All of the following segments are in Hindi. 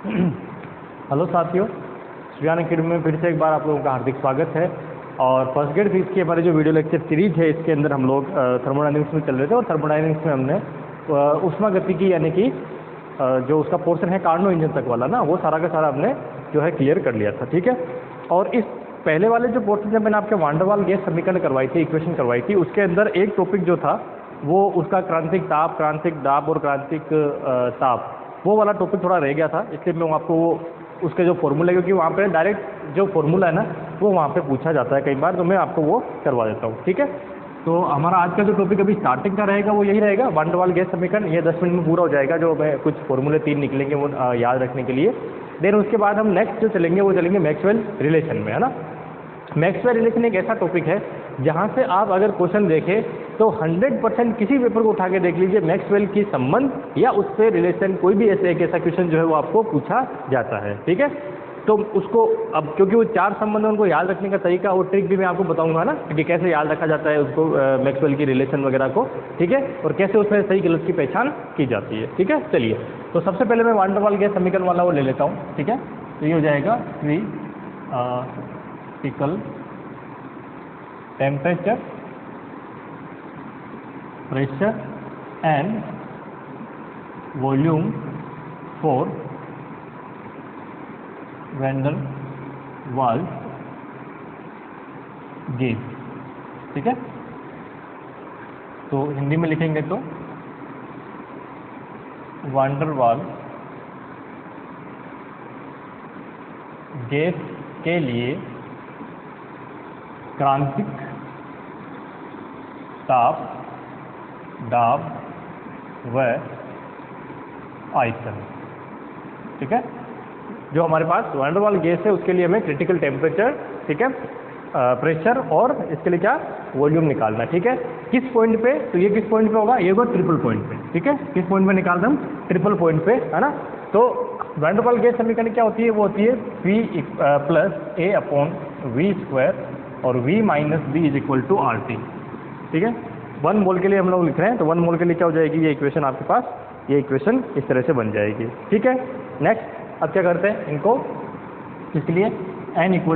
हेलो साथियों, श्रीयान अकेडमी में फिर से एक बार आप लोगों का हार्दिक स्वागत है। और फर्स्ट ग्रेड फिजिक्स की हमारे जो वीडियो लेक्चर सीरीज है, इसके अंदर हम लोग थर्मोडायनेमिक्स में चल रहे थे। और थर्मोडायनेमिक्स में हमने ऊष्मागतिकी यानी कि जो उसका पोर्शन है कार्नो इंजन तक वाला ना, वो सारा का सारा हमने जो है क्लियर कर लिया था। ठीक है। और इस पहले वाले जो पोर्शन में मैंने आपके वान डेर वाल गैस समीकरण करवाई थी, इक्वेशन करवाई थी, उसके अंदर एक टॉपिक जो था वो उसका क्रांतिक ताप, क्रांतिक दाब और क्रांतिक ताप, वो वाला टॉपिक थोड़ा रह गया था। इसलिए मैं आपको वो उसके जो फॉर्मूला, क्योंकि वहाँ पे डायरेक्ट जो फॉर्मूला है ना वो वहाँ पे पूछा जाता है कई बार, तो मैं आपको वो करवा देता हूँ। ठीक है। तो हमारा आज का जो टॉपिक अभी स्टार्टिंग का रहेगा वो यही रहेगा, वान डेर वाल गैस समीकरण। ये 10 मिनट में पूरा हो जाएगा। जो मैं कुछ फॉर्मूले 3 निकलेंगे वो याद रखने के लिए। देन उसके बाद हम नेक्स्ट जो चलेंगे वो चलेंगे मैक्सवेल रिलेशन में, है ना। मैक्सवेल रिलेशन एक ऐसा टॉपिक है जहाँ से आप अगर क्वेश्चन देखें तो 100% किसी पेपर को उठा के देख लीजिए, मैक्सवेल की संबंध या उससे रिलेशन कोई भी ऐसा क्वेश्चन जो है वो आपको पूछा जाता है। ठीक है। तो उसको अब क्योंकि वो 4 संबंध है, उनको याद रखने का तरीका और ट्रिक भी मैं आपको बताऊंगा ना कि कैसे याद रखा जाता है उसको, मैक्सवेल की रिलेशन वगैरह को। ठीक है। और कैसे उसमें सही गलत की पहचान की जाती है। ठीक है। चलिए, तो सबसे पहले मैं वान डेर वाल गैस समीकरण वाला वो ले लेता हूँ। ठीक है। तो ये हो जाएगा critical temperature, pressure and volume for van der Waals gas. ठीक है। तो हिंदी में लिखेंगे तो वान डेर वाल गैस के लिए क्रांतिक ताप, दाब व आयतन। ठीक है। जो हमारे पास वान डेर वाल गैस है उसके लिए हमें क्रिटिकल टेम्परेचर, ठीक है, प्रेशर और इसके लिए क्या वॉल्यूम निकालना है। ठीक है। किस पॉइंट पे, तो ये किस पॉइंट पे होगा, ये होगा ट्रिपल पॉइंट पे। ठीक है। किस पॉइंट पे निकाल दें हम, ट्रिपल पॉइंट पे, है ना। तो वान डेर वाल गैस समीकरण क्या होती है, वो होती है V + A/V² और V - B = RT। ठीक है। 1 मोल के लिए हम लोग लिख रहे हैं, तो 1 मोल के लिए क्या हो जाएगी, ये इक्वेशन आपके पास, ये इक्वेशन इस तरह से बन जाएगी। ठीक है। नेक्स्ट, अब क्या करते हैं इनको, इसके लिए n =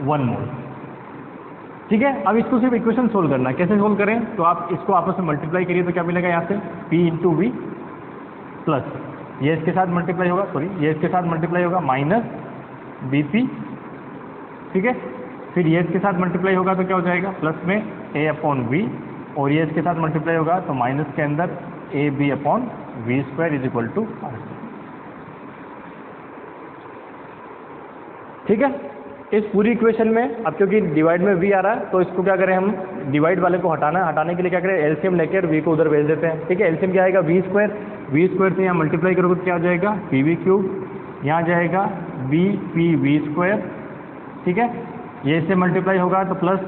1 मोल। ठीक है। अब इसको सिर्फ इक्वेशन सोल्व करना है। कैसे सोल्व करें, तो आप इसको आपस में मल्टीप्लाई करिए तो क्या मिलेगा, यहाँ से P × V प्लस ये इसके साथ मल्टीप्लाई होगा, सॉरी ये इसके साथ मल्टीप्लाई होगा माइनस BP। ठीक है। फिर ये इसके साथ मल्टीप्लाई होगा तो क्या हो जाएगा, प्लस में A/V, और ये इसके साथ मल्टीप्लाई होगा तो माइनस के अंदर AB/V² = RT। ठीक है। इस पूरी इक्वेशन में अब क्योंकि डिवाइड में V आ रहा है तो इसको क्या करें हम, डिवाइड वाले को हटाना है। हटाने के लिए क्या करें, एलसीएम लेकर V को उधर भेज देते हैं। ठीक है। एलसीएम क्या आएगा, V² से यहाँ मल्टीप्लाई करोगे तो क्या हो जाएगा, PV³, यहाँ जाएगा BPV²। ठीक है। ये इससे मल्टीप्लाई होगा तो प्लस,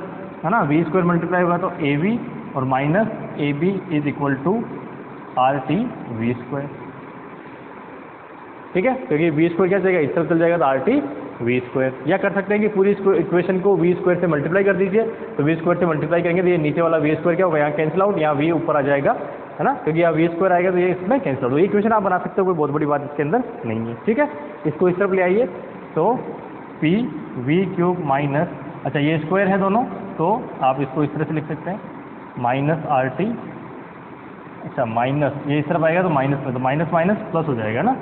है ना, V² मल्टीप्लाई होगा तो AB और माइनस AB = RT/V²। ठीक है। क्योंकि V² क्या जाएगा, इस तरफ चल जाएगा तो RT/V²। या कर सकते हैं कि पूरी इक्वेशन को V² से मल्टीप्लाई कर दीजिए, तो V² से मल्टीप्लाई करेंगे तो ये नीचे वाला V² क्या होगा, यहाँ कैंसिल आउट, यहाँ V ऊपर आ जाएगा, है ना, क्योंकि यहाँ V² आएगा तो ये इसमें कैंसिल आउट। ये इक्वेशन आप बना सकते हो, कोई बहुत बड़ी बात इसके अंदर नहीं है। ठीक है। इसको इस तरफ ले आइए तो PV³ माइनस, अच्छा ये स्क्वायर है दोनों, तो आप इसको इस तरह से लिख सकते हैं माइनस RT, अच्छा माइनस ये इस तरफ आएगा तो माइनस में, तो माइनस माइनस प्लस हो जाएगा ना,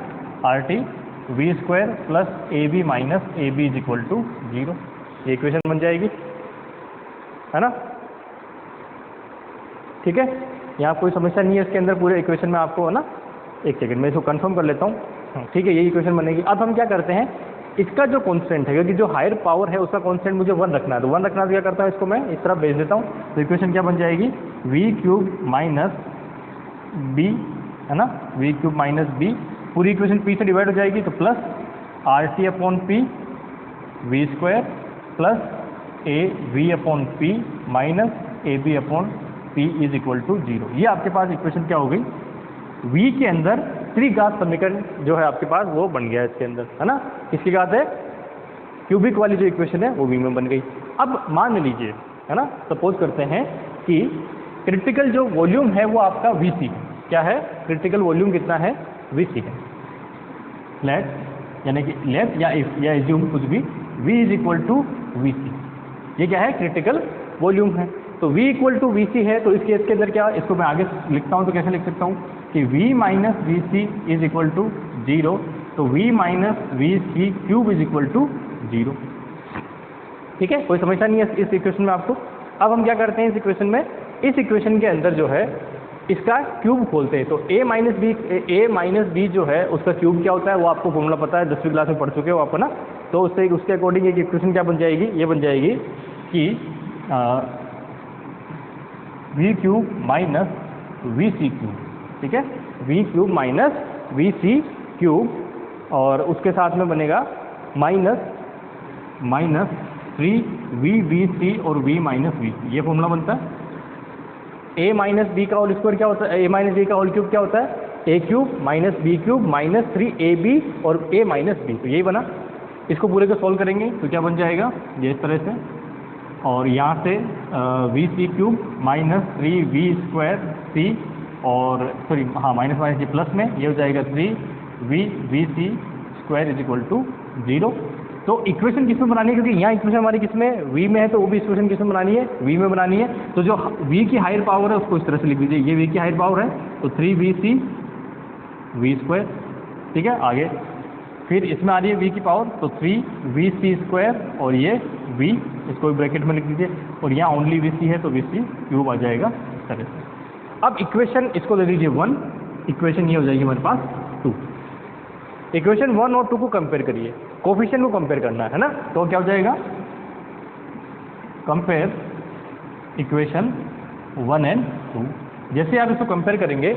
RT/V² प्लस AB - AB = 0। ये इक्वेशन बन जाएगी, है ना। ठीक है। यहाँ कोई समस्या नहीं है इसके अंदर, पूरे इक्वेशन में आपको, है ना। एक सेकंड मैं इसको कंफर्म कर लेता हूँ। ठीक है। ये इक्वेशन बनेगी। अब हम क्या करते हैं, इसका जो कांस्टेंट है, क्योंकि जो हायर पावर है उसका कांस्टेंट मुझे 1 रखना है, तो 1 रखना तो क्या करता है, इसको मैं इस तरफ भेज देता हूँ। तो इक्वेशन क्या बन जाएगी, V³ - B, है ना, V³ - B, पूरी इक्वेशन P से डिवाइड हो जाएगी तो plus RT/P V² plus AV/P minus AB/P = 0। ये आपके पास इक्वेशन क्या हो गई, V के अंदर त्रिघात समीकरण जो है आपके पास वो बन गया इसके अंदर, है ना। किसकी घात है, क्यूबिक वाली जो इक्वेशन है वो V में बन गई। अब मान लीजिए, है ना, सपोज करते हैं कि क्रिटिकल जो वॉल्यूम है वो आपका Vc है। क्या है, क्रिटिकल वॉल्यूम कितना है, Vc है। लेट यानी कि लेट या इफ या एज्यूम कुछ भी V is equal to V C, ये क्या है क्रिटिकल वॉल्यूम है। तो V equal to V C है, तो इस केस के अंदर क्या, इसको मैं आगे लिखता हूँ तो कैसे लिख सकता हूँ कि V minus V C is equal to 0, तो V minus V C cube is equal to 0। ठीक है, कोई समस्या नहीं है इस इक्वेशन में आपको। अब हम क्या करते हैं इस इक्वेशन में, इस इक्वेशन के अंदर जो है इसका क्यूब खोलते हैं। तो a माइनस बी जो है उसका क्यूब क्या होता है वो आपको फॉर्मूला पता है, 10वीं क्लास में पढ़ चुके हो आप ना। तो उसके अकॉर्डिंग एक इक्वेशन क्या बन जाएगी, ये बन जाएगी कि V cube minus V C cube, ठीक है, V cube minus V C cube, और उसके साथ में बनेगा माइनस 3v और v माइनस वी सी, ये फॉर्मूला बनता है। a माइनस बी का होल स्क्वायर क्या होता है, a माइनस बी का होल क्यूब क्या होता है, a cube minus B cube minus 3ab और a माइनस बी, तो यही बना। इसको पूरे को सॉल्व करेंगे तो क्या बन जाएगा, ये इस तरह से, और यहाँ से V C cube minus 3v square C, और सॉरी हाँ माइनस माइनस ये प्लस में, ये हो जाएगा 3v C square is equal to 0। तो इक्वेशन किस में बनानी है, क्योंकि यहाँ इक्वेशन हमारी किस में v में है, तो वो भी इक्वेशन किस में बनानी है, v में बनानी है। तो जो v की हायर पावर है उसको इस तरह से लिख दीजिए, ये v की हायर पावर है तो 3vc v स्क्वायर, ठीक है। आगे फिर इसमें आ रही है v की पावर, तो 3vc स्क्वायर, और ये v इसको ब्रैकेट में लिख दीजिए, और यहाँ ओनली vc है तो vc क्यूब आ जाएगा इस तरह से। अब इक्वेशन इसको ले लीजिए 1, इक्वेशन ये हो जाएगी हमारे पास 2। इक्वेशन 1 और 2 को कंपेयर करिए, कोफिशिएंट को कंपेयर करना है ना, तो क्या हो जाएगा, कंपेयर इक्वेशन 1 एंड 2। जैसे आप इसको कंपेयर करेंगे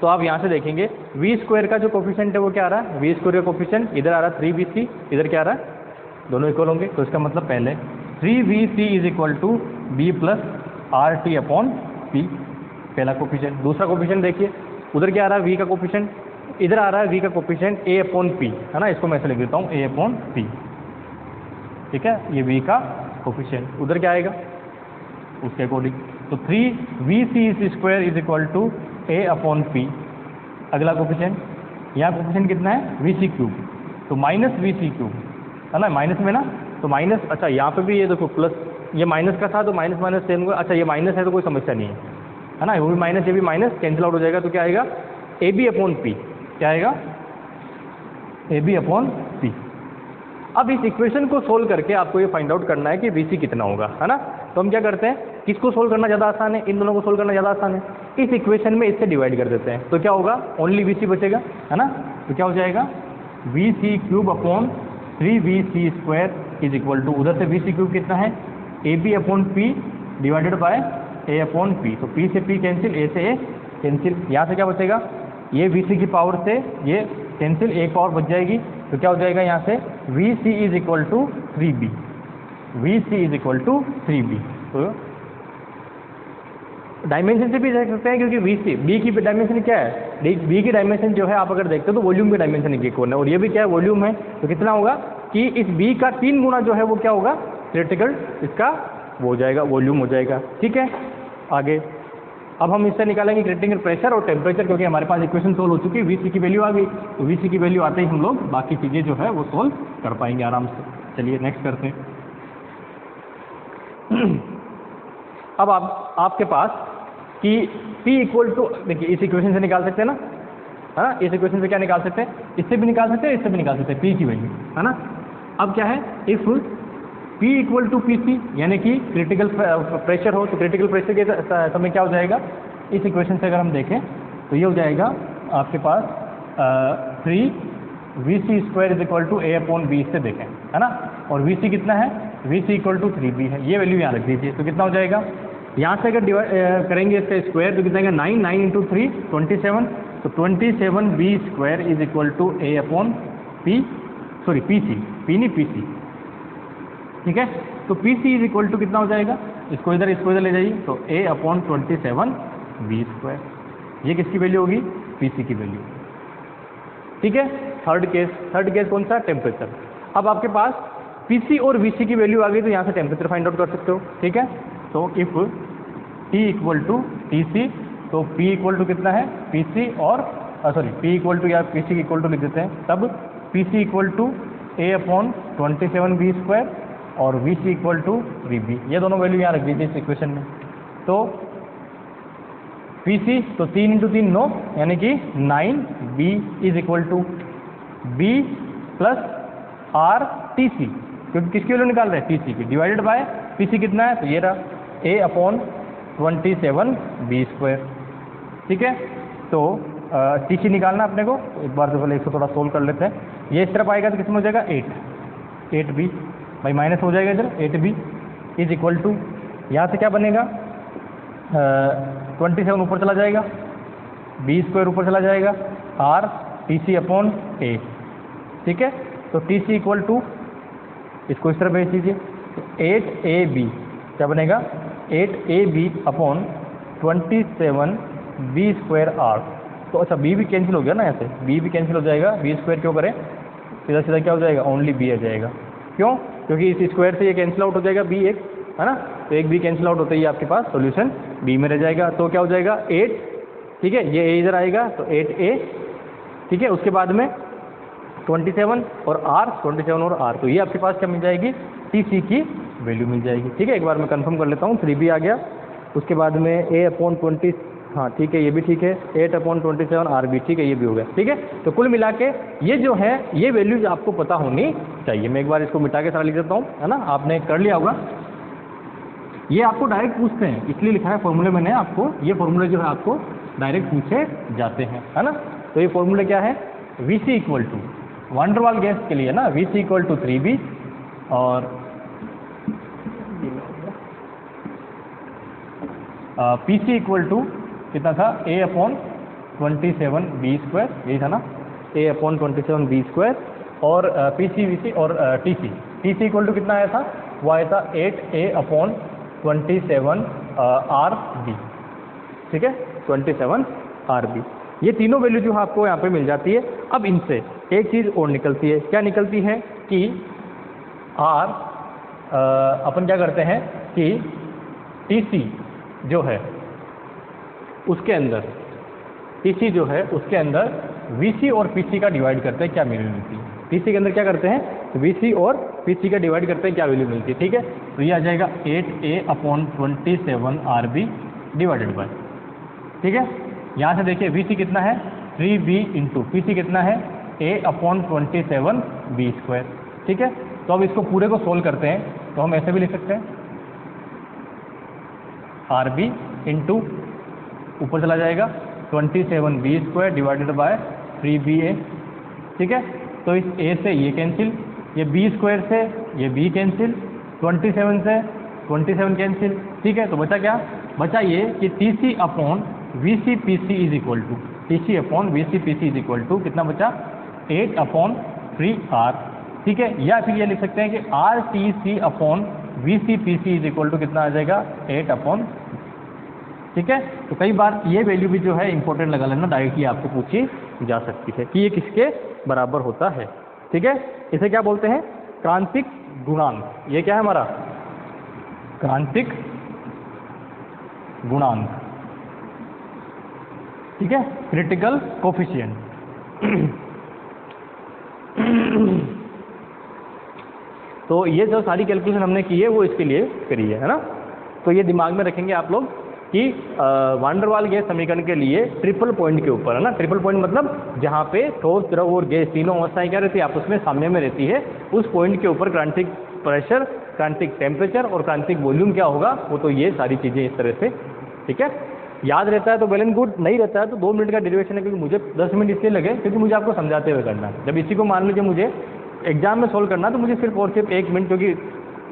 तो आप यहाँ से देखेंगे v स्क्वायर का जो कोफिशिएंट है वो क्या आ रहा है, v स्क्वायर का कोफिशिएंट इधर आ रहा है 3vc, इधर क्या आ रहा है, दोनों इक्वल होंगे, तो इसका मतलब पहले 3vc is equal to b plus R T upon P, पहला कोफिशिएंट। दूसरा कोफिशिएंट देखिए, उधर क्या आ रहा है v का कोफिशिएंट, इधर आ रहा है v का कोफिशिएंट a अपॉन पी, है ना, इसको मैं ऐसे लिख देता हूँ a अपॉन पी, ठीक है, ये v का कोफिशिएंट। उधर क्या आएगा उसके अकॉर्डिंग, तो 3vc square is equal to a upon P. अगला कोफिशिएंट, यहाँ कोफिशिएंट कितना है vc क्यूब, तो माइनस vc क्यूब, है ना, माइनस में ना, तो माइनस, अच्छा यहाँ पे भी ये देखो प्लस, ये माइनस का था तो माइनस माइनस सेम होगा, अच्छा ये माइनस है तो कोई समस्या नहीं है ना, वो भी माइनस ये भी माइनस कैंसिल आउट हो जाएगा, तो क्या आएगा ab अपॉन पी, क्या आएगा ab अपॉन पी। अब इस इक्वेशन को सोल्व करके आपको ये फाइंड आउट करना है कि vc कितना होगा, है ना। तो हम क्या करते हैं, किसको सोल्व करना ज़्यादा आसान है, इन दोनों को सोल्व करना ज़्यादा आसान है, इस इक्वेशन में इससे डिवाइड कर देते हैं, तो क्या होगा ओनली vc बचेगा, है ना। तो क्या हो जाएगा vc cube upon 3vc square is equal to, उधर से vc क्यूब कितना है ab upon P divided by a upon P, तो p से p कैंसिल, a से a कैंसिल, यहाँ से क्या बचेगा, ये vc की पावर से ये कैंसिल, एक पावर बच जाएगी, तो क्या हो जाएगा यहाँ से vc is equal to 3b, vc is equal to 3b। तो डायमेंशन से भी देख सकते हैं, क्योंकि b की डायमेंशन क्या है, b की डायमेंशन जो है आप अगर देखते हो तो वॉल्यूम की डायमेंशन एक है, और ये भी क्या है वॉल्यूम है, तो कितना होगा कि इस b का 3 गुना जो है वो क्या होगा क्रिटिकल, इसका वो हो जाएगा वॉल्यूम हो जाएगा, ठीक है। आगे अब हम इससे निकालेंगे क्रिटिकल प्रेशर और टेम्परेचर, क्योंकि हमारे पास इक्वेशन सोल्व हो चुकी है, vc की वैल्यू आ गई, तो vc की वैल्यू आते ही हम लोग बाकी चीज़ें जो है वो सोल्व कर पाएंगे आराम से। चलिए नेक्स्ट करते हैं। अब आपके पास कि p इक्वल टू, देखिए इस इक्वेशन से निकाल सकते हैं ना, है ना, इस इक्वेशन से क्या निकाल सकते हैं, इससे भी निकाल सकते हैं, इससे भी निकाल सकते हैं p की वैल्यू, है ना। अब क्या है, if p equal to P C, यानी कि क्रिटिकल प्रेशर हो, तो क्रिटिकल प्रेशर के समय क्या हो जाएगा, इस इक्वेशन से अगर हम देखें तो ये हो जाएगा आपके पास 3vc square is equal to a upon B से देखें, है ना, और vc कितना है, vc इक्वल टू 3b है, ये वैल्यू यहाँ रख दीजिए, तो कितना हो जाएगा, यहाँ से अगर डिवाइड करेंगे इसका स्क्वायर तो कितना आएगा 9 इंटू 3 27, तो 27b square is equal to a upon P, sorry pc, p नहीं pc, ठीक है। तो pc इज इक्वल टू कितना हो जाएगा, इसको इधर ले जाइए, तो a अपॉन 27b स्क्वायर, ये किसकी वैल्यू होगी, pc की वैल्यू, ठीक है। थर्ड केस कौन सा, टेम्परेचर। अब आपके पास pc और vc की वैल्यू आ गई, तो यहाँ से टेम्परेचर फाइंड आउट कर सकते हो, ठीक है। तो if t equal to tc, तो p इक्वल टू कितना है pc, और सॉरी p इक्वल टू या pc इक्वल टू लिख देते हैं, तब P C equal to A upon 27b² और V C equal to V B. ये दोनों वैल्यू यहाँ रख दीजिए इस इक्वेशन में। तो पी सी तो 3 × 3 9 यानी कि 9, B is equal to B plus R T C, क्योंकि किसकी वैल्यू निकाल रहे हैं, टी सी की, डिवाइडेड बाय पी सी कितना है, तो ये रहा ए अपॉन 27b²। ठीक है, तो टी सी निकालना अपने को, एक बार से पहले इसको थोड़ा सोल्व कर लेते हैं। ये इस तरफ आएगा तो किसमें हो जाएगा 8b, भाई माइनस हो जाएगा इधर 8b इज इक्वल टू, यहाँ से क्या बनेगा 27 ऊपर चला जाएगा, b² ऊपर चला जाएगा, आर टी सी अपॉन ए। ठीक है, तो टी सी इक्वल टू, इसको इस तरह भेज दीजिए, तो 8ab क्या बनेगा 8ab अपॉन 27b² आर। तो अच्छा b भी कैंसिल हो गया ना, ऐसे b भी कैंसिल हो जाएगा, b² क्यों करें, सीधा सीधा क्या हो जाएगा, ओनली b आ जाएगा। क्यों, क्योंकि इस स्क्वायर से ये कैंसिल आउट हो जाएगा b एक, है ना, तो एक b कैंसिल आउट होता ही आपके पास सॉल्यूशन b में रह जाएगा। तो क्या हो जाएगा 8, ठीक है, ये a इधर आएगा तो 8a, ठीक है, उसके बाद में 27 और r, 27 और r, तो ये आपके पास क्या मिल जाएगी, टी सी की वैल्यू मिल जाएगी। ठीक है, एक बार मैं कंफर्म कर लेता हूँ, 3b आ गया, उसके बाद में a अपॉन 20, हाँ ठीक है, ये भी ठीक है, 8 अपॉन 27 आर भी ठीक है, ये भी हो गया। ठीक है, तो कुल मिला के ये जो है ये वैल्यूज आपको पता होनी चाहिए। मैं एक बार इसको मिटा के सारा लिख देता हूँ, है ना, आपने कर लिया होगा। ये आपको डायरेक्ट पूछते हैं, इसलिए लिखा है फॉर्मूले मैंने आपको, ये फॉर्मूले जो है आपको डायरेक्ट पूछे जाते हैं, है ना। तो ये फॉर्मूले क्या है, V C equal to van der Waals gas के लिए ना, we C equal to 3b और पी सी इक्वल टू कितना था, a अपॉन 27b², यही था ना, a अपॉन 27b² और पी सी वी सी और टी सी इक्वल टू कितना आया था, वो आया था 8a अपॉन 27rb। ठीक है, 27rb, ये तीनों वैल्यू जो है आपको यहाँ पे मिल जाती है। अब इनसे एक चीज़ और निकलती है, क्या निकलती है कि r अपन क्या करते हैं कि टी सी जो है उसके अंदर, टीसी जो है उसके अंदर वीसी और पीसी का डिवाइड करते हैं, क्या वैल्यू मिलती है। टीसी के अंदर क्या करते हैं, वीसी और पीसी का डिवाइड करते हैं, क्या वैल्यू मिलती है। ठीक है, तो ये आ जाएगा 8a upon 27rb divided by, ठीक है, यहाँ से देखिए वीसी कितना है 3b इंटू पीसी कितना है a अपॉन 27b²। ठीक है, तो अब इसको पूरे को सोल्व करते हैं, तो हम ऐसे भी लिख सकते हैं rb इंटू ऊपर चला जाएगा 27b² डिवाइडेड बाय 3ba। ठीक है, तो इस a से ये कैंसिल, ये b² से ये b कैंसिल, 27 से 27 कैंसिल। ठीक है, तो बचा क्या, बचा ये कि T C upon V C P C is equal to, T C upon V C P C is equal to कितना बचा 8 अपॉन 3r। ठीक है, या फिर ये लिख सकते हैं कि R T C upon V C P C is equal to कितना आ जाएगा 8 अपॉन। ठीक है, तो कई बार ये वैल्यू भी जो है इंपॉर्टेंट लगा लेना, डायरेक्टली आपको पूछी जा सकती है कि ये किसके बराबर होता है। ठीक है, इसे क्या बोलते हैं, क्रांतिक गुणांक। ये क्या है हमारा क्रांतिक गुणांक। ठीक है, क्रिटिकल कोफिशिएंट। तो ये जो सारी कैलकुलेशन हमने की है वो इसके लिए करी है ना। तो ये दिमाग में रखेंगे आप लोग कि वान डेर वाल गैस समीकरण के लिए ट्रिपल पॉइंट के ऊपर, है ना, ट्रिपल पॉइंट मतलब जहाँ पे ठोस, द्रव और गैस तीनों अवस्थाएं क्या रहती है, आपस में साम्य में रहती है, उस पॉइंट के ऊपर क्रांतिक प्रेशर, क्रांतिक टेम्परेचर और क्रांतिक वॉल्यूम क्या होगा, वो तो ये सारी चीज़ें इस तरह से। ठीक है, याद रहता है तो वेल एंड गुड, नहीं रहता है तो 2 मिनट का डेरिवेशन है, क्योंकि मुझे 10 मिनट इसलिए लगे क्योंकि मुझे आपको समझाते हुए करना है। जब इसी को मान लीजिए मुझे एग्जाम में सोल्व करना तो मुझे सिर्फ और सिर्फ 1 मिनट, क्योंकि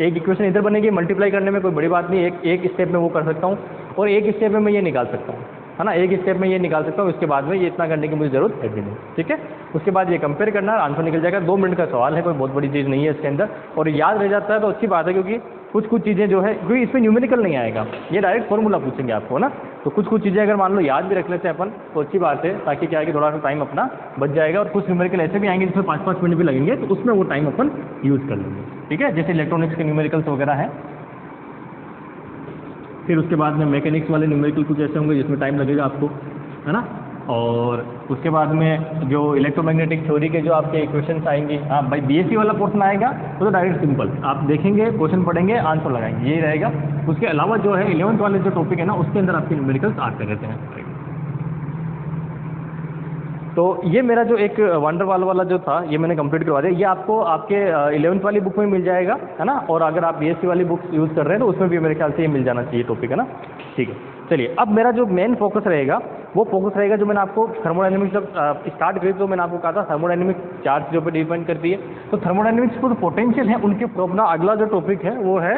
एक इक्वेशन इधर बनेगी, मल्टीप्लाई करने में कोई बड़ी बात नहीं, एक स्टेप में वो कर सकता हूँ और एक स्टेप में मैं ये निकाल सकता हूँ, है ना, एक स्टेप में ये निकाल सकता हूँ, उसके बाद में ये इतना करने की मुझे ज़रूरत है भी नहीं। ठीक है, उसके बाद ये कंपेयर करना, आंसर निकल जाएगा। 2 मिनट का सवाल है, कोई बहुत बड़ी चीज़ नहीं है इसके अंदर, और याद रह जाता है तो अच्छी बात है, क्योंकि कुछ चीज़ें जो है, क्योंकि इसमें न्यूमेरिकल नहीं आएगा, ये डायरेक्ट फॉर्मूला पूछेंगे आपको ना, तो कुछ चीज़ें अगर मान लो याद भी रख लेते हैं अपन तो अच्छी बात है, ताकि क्या है कि थोड़ा सा टाइम अपना बच जाएगा। और कुछ न्यूमेरिकल ऐसे भी आएंगे जिसमें 5-5 मिनट भी लगेंगे, तो उसमें वो टाइम अपन यूज़ कर लेंगे। ठीक है, जैसे इलेक्ट्रॉनिक्स के न्यूमेरिकल्स वगैरह हैं, फिर उसके बाद में मैकेनिक्स वाले न्यूमेरिकल कुछ ऐसे होंगे जिसमें टाइम लगेगा आपको, है ना, और उसके बाद में जो इलेक्ट्रोमैग्नेटिक थ्योरी के जो आपके इक्वेशंस आएंगे, हाँ भाई बीएससी वाला पोर्शन आएगा तो डायरेक्ट सिंपल आप देखेंगे, क्वेश्चन पढ़ेंगे, आंसर लगाएंगे, यही रहेगा। उसके अलावा जो है 11th वाले जो टॉपिक है ना, उसके अंदर आपके न्यूमेरिकल्स आते रहते हैं। तो ये मेरा जो एक वंडरवॉल वाला जो था ये मैंने कंप्लीट करवा दिया। ये आपको आपके 11th वाली बुक में मिल जाएगा, है ना, और अगर आप बीएससी वाली बुक यूज़ कर रहे हैं तो उसमें भी मेरे ख्याल से ये मिल जाना चाहिए टॉपिक, है ना। ठीक है, चलिए अब मेरा जो मेन फोकस रहेगा वो फोकस रहेगा जो मैंने आपको थर्मोडायनेमिक्स जब स्टार्ट करी तो मैंने आपको कहा था थर्मोडायनेमिक्स चार चीज़ों पर डिपेंड करती है। तो थर्मोडायनेमिक्स को जो पोटेंशियल है उनके अपना अगला जो टॉपिक है वो है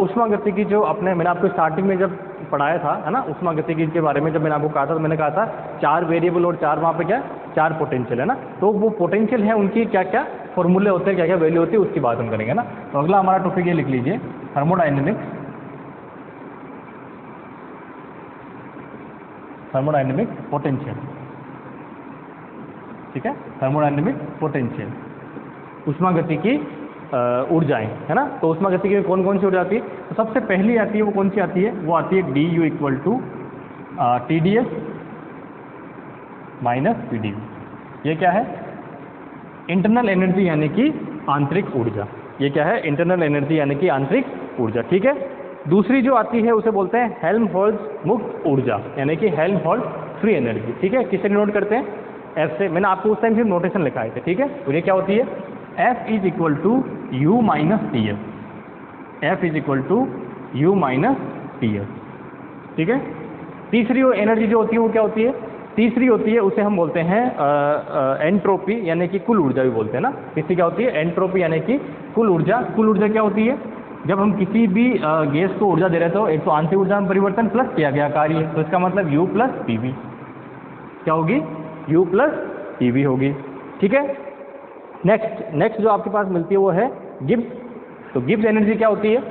ऊष्मागतिकी। जो मैंने आपको स्टार्टिंग में जब पढ़ाया था, है ना, ऊष्मागतिकी के बारे में जब मैंने आपको कहा था तो मैंने कहा था 4 वेरिएबल और 4 वहाँ पे क्या 4 पोटेंशियल, है ना। तो वो पोटेंशियल है उनकी क्या क्या फॉर्मूले होते हैं, क्या क्या वैल्यू होती है, उसकी बात हम करेंगे ना। तो अगला हमारा टॉपिक ये लिख लीजिए, थर्मोडायनेमिक्स, थर्मोडायनेमिक पोटेंशियल। ठीक है, थर्मोडायनेमिक पोटेंशियल, ऊष्मागतिकी ऊर्जाएं, है ना। तो ऊष्मागतिकी में कौन कौन सी ऊर्जा आती है? तो सबसे पहली आती है वो कौन सी आती है? वो आती है D U equal to TdS minus PdV। ये क्या है? इंटरनल एनर्जी यानी कि आंतरिक ऊर्जा। ये क्या है? इंटरनल एनर्जी यानी कि आंतरिक ऊर्जा। ठीक है, दूसरी जो आती है उसे बोलते हैं हेल्महोल्ट्ज़ मुक्त ऊर्जा यानी कि हेल्महोल्ट्ज़ फ्री एनर्जी। ठीक है, किससे नोट करते हैं? एफ से। मैंने आपको उस टाइम सिर्फ नोटेशन लिखाए थे। ठीक है, तो ये क्या होती है? F is equal to U minus TS, F is equal to U minus TS। ठीक है, तीसरी एनर्जी जो होती है वो क्या होती है? तीसरी होती है उसे हम बोलते हैं एंट्रोपी यानी कि कुल ऊर्जा भी बोलते हैं ना। तीसरी क्या होती है? एंट्रोपी यानी कि कुल ऊर्जा। कुल ऊर्जा क्या होती है? जब हम किसी भी गैस को ऊर्जा दे रहे तो एक तो आंतरिक ऊर्जा में परिवर्तन प्लस किया गया कार्य, तो इसका मतलब U प्लस PV क्या होगी? U प्लस PV होगी। ठीक है, नेक्स्ट जो आपके पास मिलती है वो है गिब्स। तो गिब्स एनर्जी क्या होती है?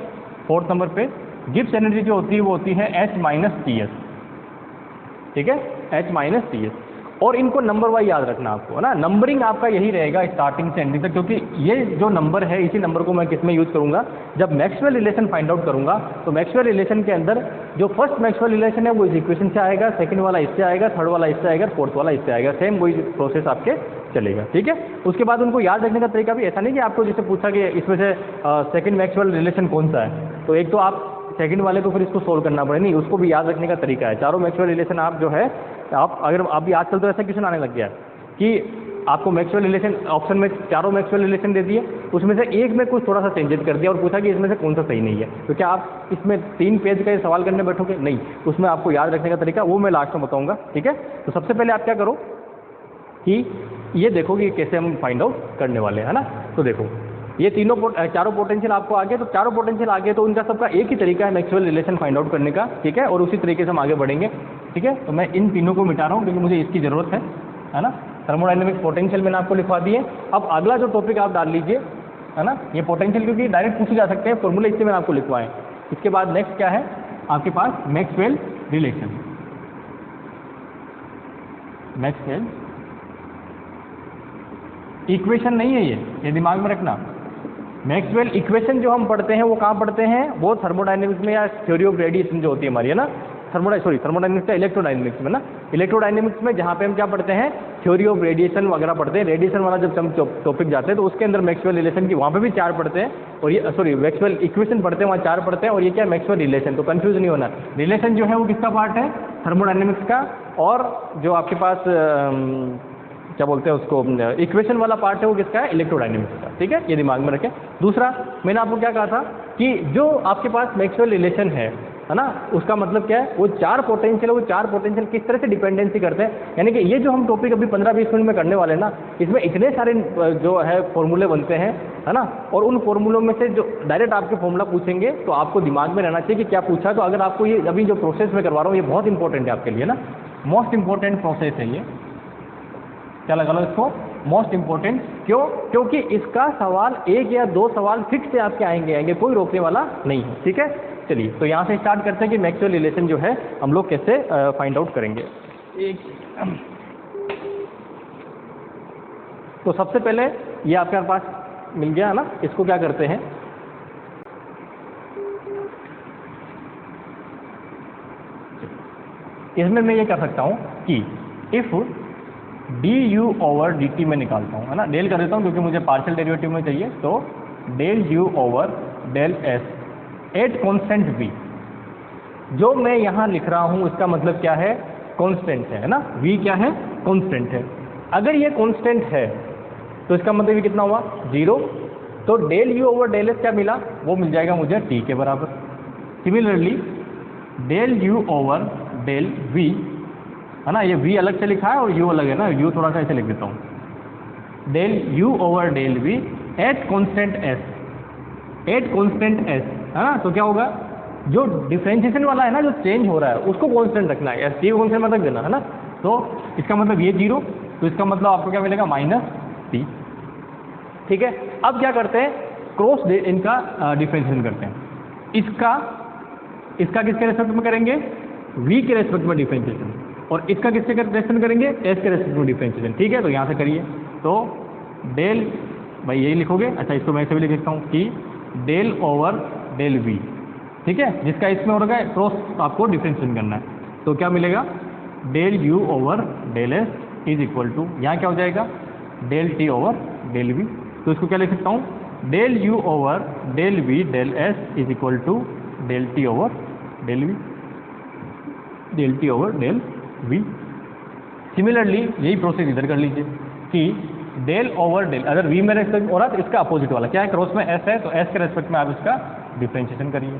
4th नंबर पे गिब्स एनर्जी जो होती है वो होती है H माइनस TS। ठीक है, H माइनस TS। और इनको नंबर वाइज याद रखना आपको, है ना। नंबरिंग आपका यही रहेगा स्टार्टिंग से एंडिंग तक, क्योंकि ये जो नंबर है इसी नंबर को मैं किसमें यूज़ करूंगा? जब मैक्सवेल रिलेशन फाइंड आउट करूंगा। तो मैक्सवेल रिलेशन के अंदर जो फर्स्ट मैक्सवेल रिलेशन है वो इस इक्वेशन से आएगा, सेकंड वाला इससे आएगा, थर्ड वाला इससे आएगा, फोर्थ वाला इससे आएगा, सेम वही प्रोसेस आपके चलेगा। ठीक है, उसके बाद उनको याद रखने का तरीका भी ऐसा नहीं कि आपको जैसे पूछा कि इसमें से सेकंड मैक्सवेल रिलेशन कौन सा है, तो एक तो आप सेकंड वाले को फिर इसको सोल्व करना पड़े, नहीं, उसको भी याद रखने का तरीका है। चारों मैक्सवेल रिलेशन आप जो है आप अगर अभी आजकल तो ऐसा क्वेश्चन आने लग गया है कि आपको मैक्सवेल रिलेशन ऑप्शन में चारों मैक्सवेल रिलेशन दे दिए, उसमें से एक में कुछ थोड़ा सा चेंजेस कर दिया और पूछा कि इसमें से कौन सा सही नहीं है, तो क्या आप इसमें 3 पेज का ये सवाल करने बैठोगे? नहीं, उसमें आपको याद रखने का तरीका वो मैं लास्ट में बताऊंगा। ठीक है, तो सबसे पहले आप क्या करो कि ये देखो कि कैसे हम फाइंड आउट करने वाले हैं, है ना। तो देखो ये चारों पोटेंशियल आपको आ गए, तो चारों पोटेंशियल आ गए तो उनका सबका एक ही तरीका है मैक्सवेल रिलेशन फाइंड आउट करने का। ठीक है, और उसी तरीके से हम आगे बढ़ेंगे। ठीक है, तो मैं इन तीनों को मिटा रहा हूँ क्योंकि मुझे इसकी ज़रूरत है ना। थर्मोडायनेमिक पोटेंशियल मैंने आपको लिखवा दिए। अब अगला जो टॉपिक आप डाल लीजिए, है ना, ये पोटेंशियल क्योंकि डायरेक्ट पूछे जा सकते हैं, फॉर्मूले इससे मैंने आपको लिखवाए। इसके बाद नेक्स्ट क्या है आपके पास? Maxwell relation. मैक्सवेल इक्वेशन नहीं है ये दिमाग में रखना। मैक्सवेल इक्वेशन जो हम पढ़ते हैं वो कहाँ पढ़ते हैं? वो थर्मोडायनेमिक्स में या थ्योरी ऑफ रेडिएशन जो होती है हमारी, है ना, थर्मोडायनेमिक्स का इलेक्ट्रोडायनेमिक्स में ना। इलेक्ट्रोडायनेमिक्स में जहाँ पे हम क्या पढ़ते हैं? थ्योरी ऑफ रेडिएशन वगैरह पढ़ते हैं। रेडिएशन वाला जब हम टॉपिक जाते हैं तो उसके अंदर मैक्सवेल रिलेशन की वहाँ पे भी 4 पढ़ते हैं, और ये मैक्सवेल इक्वेशन पढ़ते हैं, वहाँ 4 पढ़ते हैं, और ये क्या मैक्सवेल रिलेशन। तो कंफ्यूज नहीं होना, रिलेशन जो है वो किसका पार्ट है? थर्मोडायनेमिक्स का, और जो आपके पास क्या बोलते हैं उसको इक्वेशन वाला पार्ट है वो किसका है? इलेक्ट्रोडायनेमिक्स का। ठीक है, ये दिमाग में रखें। दूसरा मैंने आपको क्या कहा था कि जो आपके पास मैक्सवेल रिलेशन है ना, उसका मतलब क्या है? वो 4 पोटेंशियल है, वो 4 पोटेंशियल किस तरह से डिपेंडेंसी करते हैं, यानी कि ये जो हम टॉपिक अभी 15-20 मिनट में करने वाले हैं ना, इसमें इतने सारे जो है फॉर्मूले बनते हैं, है ना, और उन फॉर्मूलों में से जो डायरेक्ट आपके फॉर्मूला पूछेंगे तो आपको दिमाग में रहना चाहिए कि क्या पूछा। तो अगर आपको ये अभी जो प्रोसेस में करवा रहा हूँ ये बहुत इंपॉर्टेंट है आपके लिए ना, मोस्ट इंपॉर्टेंट प्रोसेस है ये। क्या लगा लो इसको? Most important. क्यों? क्योंकि इसका सवाल 1 या 2 सवाल फिक्स से आपके आएंगे, कोई रोकने वाला नहीं है। ठीक है, चलिए तो यहाँ से स्टार्ट करते हैं कि मैक्सवेल रिलेशन जो है हम लोग कैसे फाइंड आउट करेंगे। तो सबसे पहले ये आपके पास मिल गया है ना, इसको क्या करते हैं? इसमें मैं ये कर सकता हूँ कि if D you over D T में निकालता हूँ, है ना, डेल कर देता हूँ क्योंकि मुझे पार्शियल डेरिवेटिव में चाहिए, तो del U over del S at constant V. जो मैं यहाँ लिख रहा हूँ उसका मतलब क्या है, कांस्टेंट है ना, v क्या है, कांस्टेंट है। अगर ये कांस्टेंट है तो इसका मतलब ये कितना हुआ, 0। तो del u over del S क्या मिला, वो मिल जाएगा मुझे t के बराबर। Similarly del u over del v, है ना, ये v अलग से लिखा है और u अलग है ना, u थोड़ा सा ऐसे लिख देता हूँ, del u over del v at constant s, at constant s, है ना। तो क्या होगा, जो डिफरेंशिएशन वाला है ना, जो चेंज हो रहा है उसको कांस्टेंट रखना है, एस टी को कांस्टेंट मत रख देना, है ना। तो इसका मतलब ये 0, तो इसका मतलब आपको क्या मिलेगा, -t। ठीक है, अब क्या करते हैं, क्रॉस इनका डिफरेंशिएशन करते हैं। इसका किसके रेस्पेक्ट में करेंगे, v के रेस्पेक्ट में डिफरेंशिएशन, और इसका किसके रेस्पेक्ट में करेंगे, s के रेस्पेक्ट में डिफरेंशिएशन। ठीक है, तो यहाँ से करिए, तो डेल, भाई यही लिखोगे, अच्छा इसको मैं ऐसे भी लिख सकता हूँ कि डेल ओवर डेल v, ठीक है, जिसका इसमें हो रहा है क्रॉस आपको डिफरेंशिएशन करना है। तो क्या मिलेगा, del u over del S is equal to, यहाँ क्या हो जाएगा, del t over del v। तो इसको क्या लिख सकता हूँ, del u over del v del S is equal to del t over del v, del t over del v। Similarly यही प्रोसेस इधर कर लीजिए कि डेल ओवर डेल, अगर v में रेस्पेक्ट हो रहा है तो इसका अपोजिट वाला क्या है, क्रॉस में s है, तो s के रेस्पेक्ट में आप इसका डिफरेंशिएशन करिए,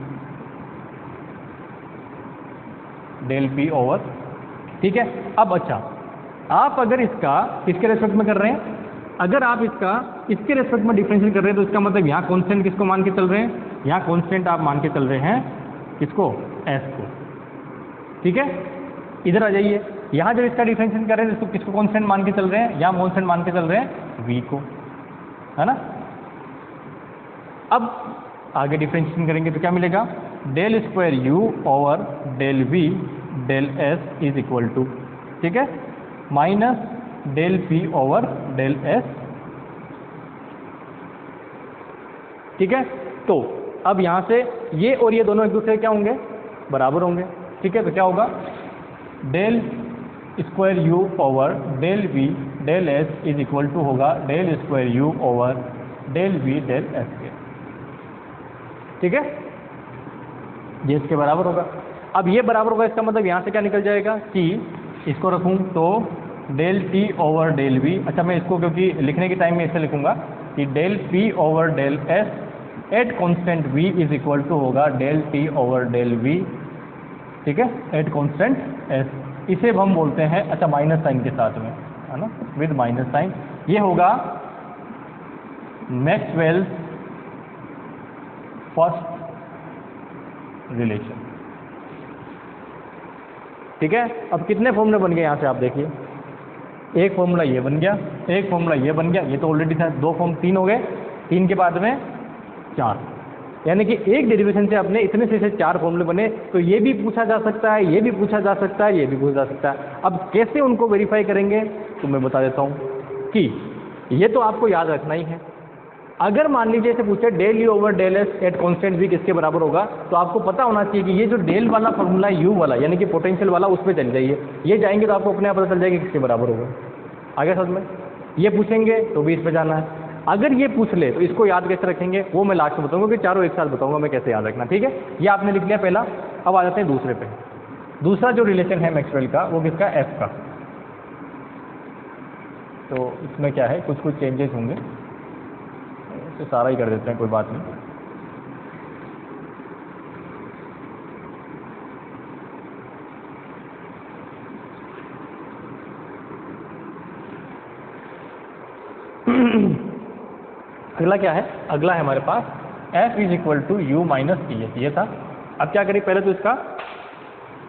डेल p ओवर। ठीक है, अब अच्छा, आप अगर इसका किसके रेस्पेक्ट में कर रहे हैं, अगर आप इसका इसके रेस्पेक्ट में डिफरेंशिएट कर रहे हैं तो इसका मतलब यहाँ कांस्टेंट किसको मान के चल रहे हैं, यहाँ कांस्टेंट आप मान के चल रहे हैं किसको, s को। ठीक है, इधर आ जाइए, यहाँ जब इसका डिफरेंशिएट कर रहे हैं तो किसको कांस्टेंट मान के चल रहे हैं, यहाँ कांस्टेंट मान के चल रहे हैं v को, है ना। अब आगे डिफरेंशिएशन करेंगे तो क्या मिलेगा, del square u over del v del s is equal to, ठीक है, minus del p over del s। ठीक है, तो अब यहाँ से ये और ये दोनों एक दूसरे क्या होंगे, बराबर होंगे। ठीक है, तो क्या होगा, del square u over del v del s is equal to होगा del square u over del v del s के। ठीक है, ये इसके बराबर होगा। अब ये बराबर होगा, इसका मतलब यहाँ से क्या निकल जाएगा कि इसको रखूँ तो del t over del v, अच्छा मैं इसको क्योंकि लिखने के टाइम में ऐसे लिखूँगा कि del p over del s at constant v is equal to होगा del t over del v, ठीक है, एट कॉन्स्टेंट s। इसे हम बोलते हैं, अच्छा माइनस साइन के साथ में, है ना, विद माइनस साइन, ये होगा मैक्सवेल्स फर्स्ट रिलेशन। ठीक है, अब कितने फॉर्मूले बन गए यहाँ से आप देखिए, एक फॉर्मूला ये बन गया, एक फॉर्मूला ये बन गया, ये तो ऑलरेडी था, दो फॉर्म, तीन हो गए, तीन के बाद में चार, यानी कि एक डेरिवेशन से अपने इतने से 4 फॉर्मूले बने। तो ये भी पूछा जा सकता है, ये भी पूछा जा सकता है, ये भी पूछा जा सकता है। अब कैसे उनको वेरीफाई करेंगे तो मैं बता देता हूँ कि ये तो आपको याद रखना ही है। अगर मान लीजिए इसे पूछे del U over del S at constant V किसके बराबर होगा, तो आपको पता होना चाहिए कि ये जो डेल वाला फॉर्मूला है, यू वाला यानी कि पोटेंशियल वाला, उस पर चल जाइए। ये जाएंगे तो आपको अपने आप पता चल जाएगा किसके बराबर होगा। आगे समझ में, ये पूछेंगे तो भी इस पर जाना है। अगर ये पूछ ले तो इसको याद कैसे रखेंगे वो मैं लास्ट में बताऊंगा, कि चारों एक साथ बताऊंगा मैं कैसे याद रखना। ठीक है, ये आपने लिख लिया पहला। अब आ जाते हैं दूसरे पे। दूसरा जो रिलेशन है मैक्सवेल का, वो किसका, एफ का। तो इसमें क्या है, कुछ कुछ चेंजेस होंगे, तो सारा ही कर देते हैं, कोई बात नहीं। अगला क्या है, अगला है हमारे पास f is equal to U minus T S, ये था। अब क्या करिए, पहले तो इसका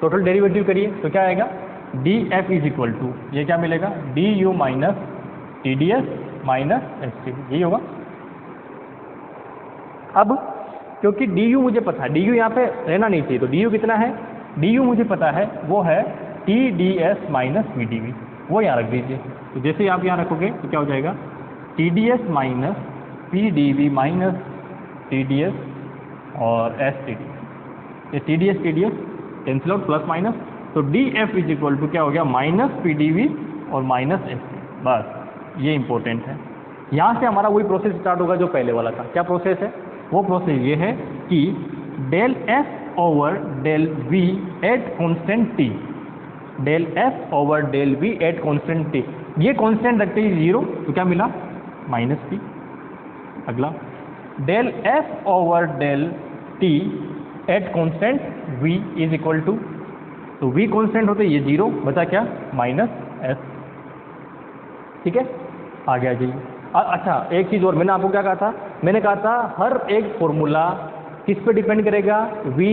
टोटल डेरिवेटिव करिए, तो क्या आएगा, D F is equal to, ये क्या मिलेगा, D U minus T D S minus S T, यही होगा। अब क्योंकि डी यू मुझे पता है, डी यू यहाँ पे रहना नहीं चाहिए, तो डी यू कितना है, डी यू मुझे पता है वो है T D S minus V D V, वो यहाँ रख दीजिए। तो जैसे ही आप यहाँ रखोगे तो क्या हो जाएगा, T D S minus P D V minus T D S और एस टी डी। ये T D S cancel out, plus minus तो D F is equal to क्या हो गया, माइनस पी डी वी और माइनस एस। बस ये इंपॉर्टेंट है। यहाँ से हमारा वही प्रोसेस स्टार्ट होगा जो पहले वाला था। क्या प्रोसेस है? वो प्रोसेस ये है कि del F over del V at constant T, del F over del V at constant T, ये कॉन्स्टेंट रखते ही 0, तो क्या मिला, माइनस टी। अगला del F over del T at constant V is equal to, तो वी कॉन्स्टेंट होते ये 0, बचा क्या, माइनस एस। ठीक है, आगे आ जाइए। अच्छा एक चीज़ और, मैंने आपको क्या कहा था, मैंने कहा था हर एक फॉर्मूला किस पे डिपेंड करेगा, V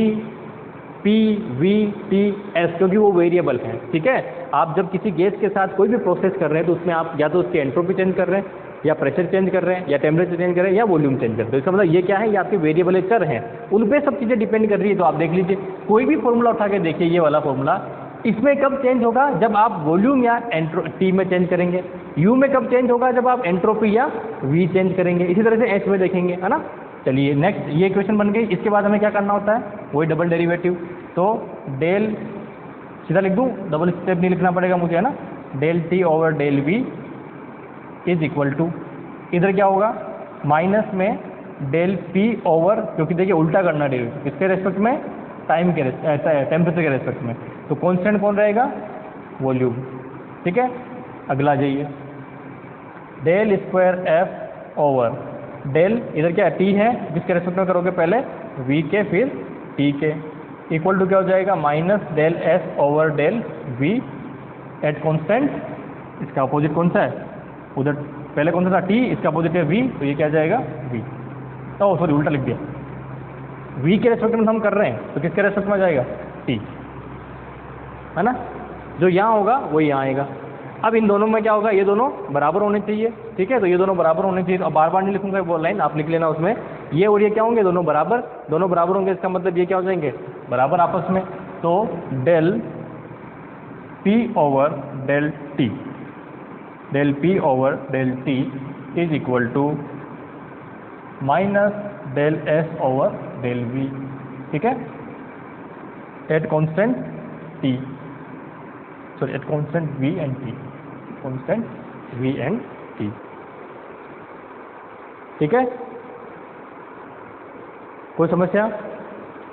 P V T S, क्योंकि वो वेरिएबल है। ठीक है, आप जब किसी गैस के साथ कोई भी प्रोसेस कर रहे हैं तो उसमें आप या तो उसकी एंट्रोपी चेंज कर रहे हैं, या प्रेशर चेंज कर रहे हैं, या टेम्परेचर चेंज कर रहे हैं, या वॉल्यूम चेंज कर रहे हैं। तो इसका मतलब ये क्या है, ये आपके वेरिएबल चर हैं, उन पे सब चीज़ें डिपेंड कर रही है। तो आप देख लीजिए, कोई भी फॉर्मूला उठा के देखिए, ये वाला फॉर्मूला, इसमें कब चेंज होगा, जब आप वॉल्यूम या टी में चेंज करेंगे। यू में कब चेंज होगा, जब आप एंट्रोपी या वी चेंज करेंगे। इसी तरह से एच में देखेंगे, है ना। चलिए नेक्स्ट, ये इक्वेशन बन गई। इसके बाद हमें क्या करना होता है, वही डबल डेरिवेटिव। तो डेल, सीधा लिख दूँ, डबल स्टेप नहीं लिखना पड़ेगा मुझे, है ना। Del T over del V is equal to, इधर क्या होगा, माइनस में डेल पी ओवर, क्योंकि देखिए उल्टा करना डेरिवेटिव, किसके रेस्पेक्ट में, टाइम के टेम्परेचर के रेस्पेक्ट में। तो कांस्टेंट कौन रहेगा, वॉल्यूम। ठीक है, अगला जाइए, del square F over del, इधर क्या टी है, जिसके रेस्पेक्ट में करोगे पहले वी के फिर टी के, इक्वल टू क्या हो जाएगा, minus del S over del V at constant. इसका अपोजिट कौन सा है, उधर पहले कौन सा था, टी, इसका अपोजिट है वी, तो ये क्या जाएगा, वी। तो सॉरी उल्टा लिख दिया, वी के रेस्पेक्ट में हम कर रहे हैं तो किसके रेस्पेक्ट में जाएगा, टी, है ना। जो यहाँ होगा वही यहाँ आएगा। अब इन दोनों में क्या होगा, ये दोनों बराबर होने चाहिए। ठीक है, तो ये दोनों बराबर होने चाहिए। तो अब बार बार नहीं लिखूंगा वो लाइन, आप लिख लेना उसमें, ये और ये क्या होंगे, दोनों बराबर होंगे। इसका मतलब ये क्या हो जाएंगे, बराबर आपस में। तो del P over del T, del P over del T is equal to minus del S over del V. ठीक है, at constant T, sorry at constant V and T, constant V and T. ठीक है, कोई समस्या,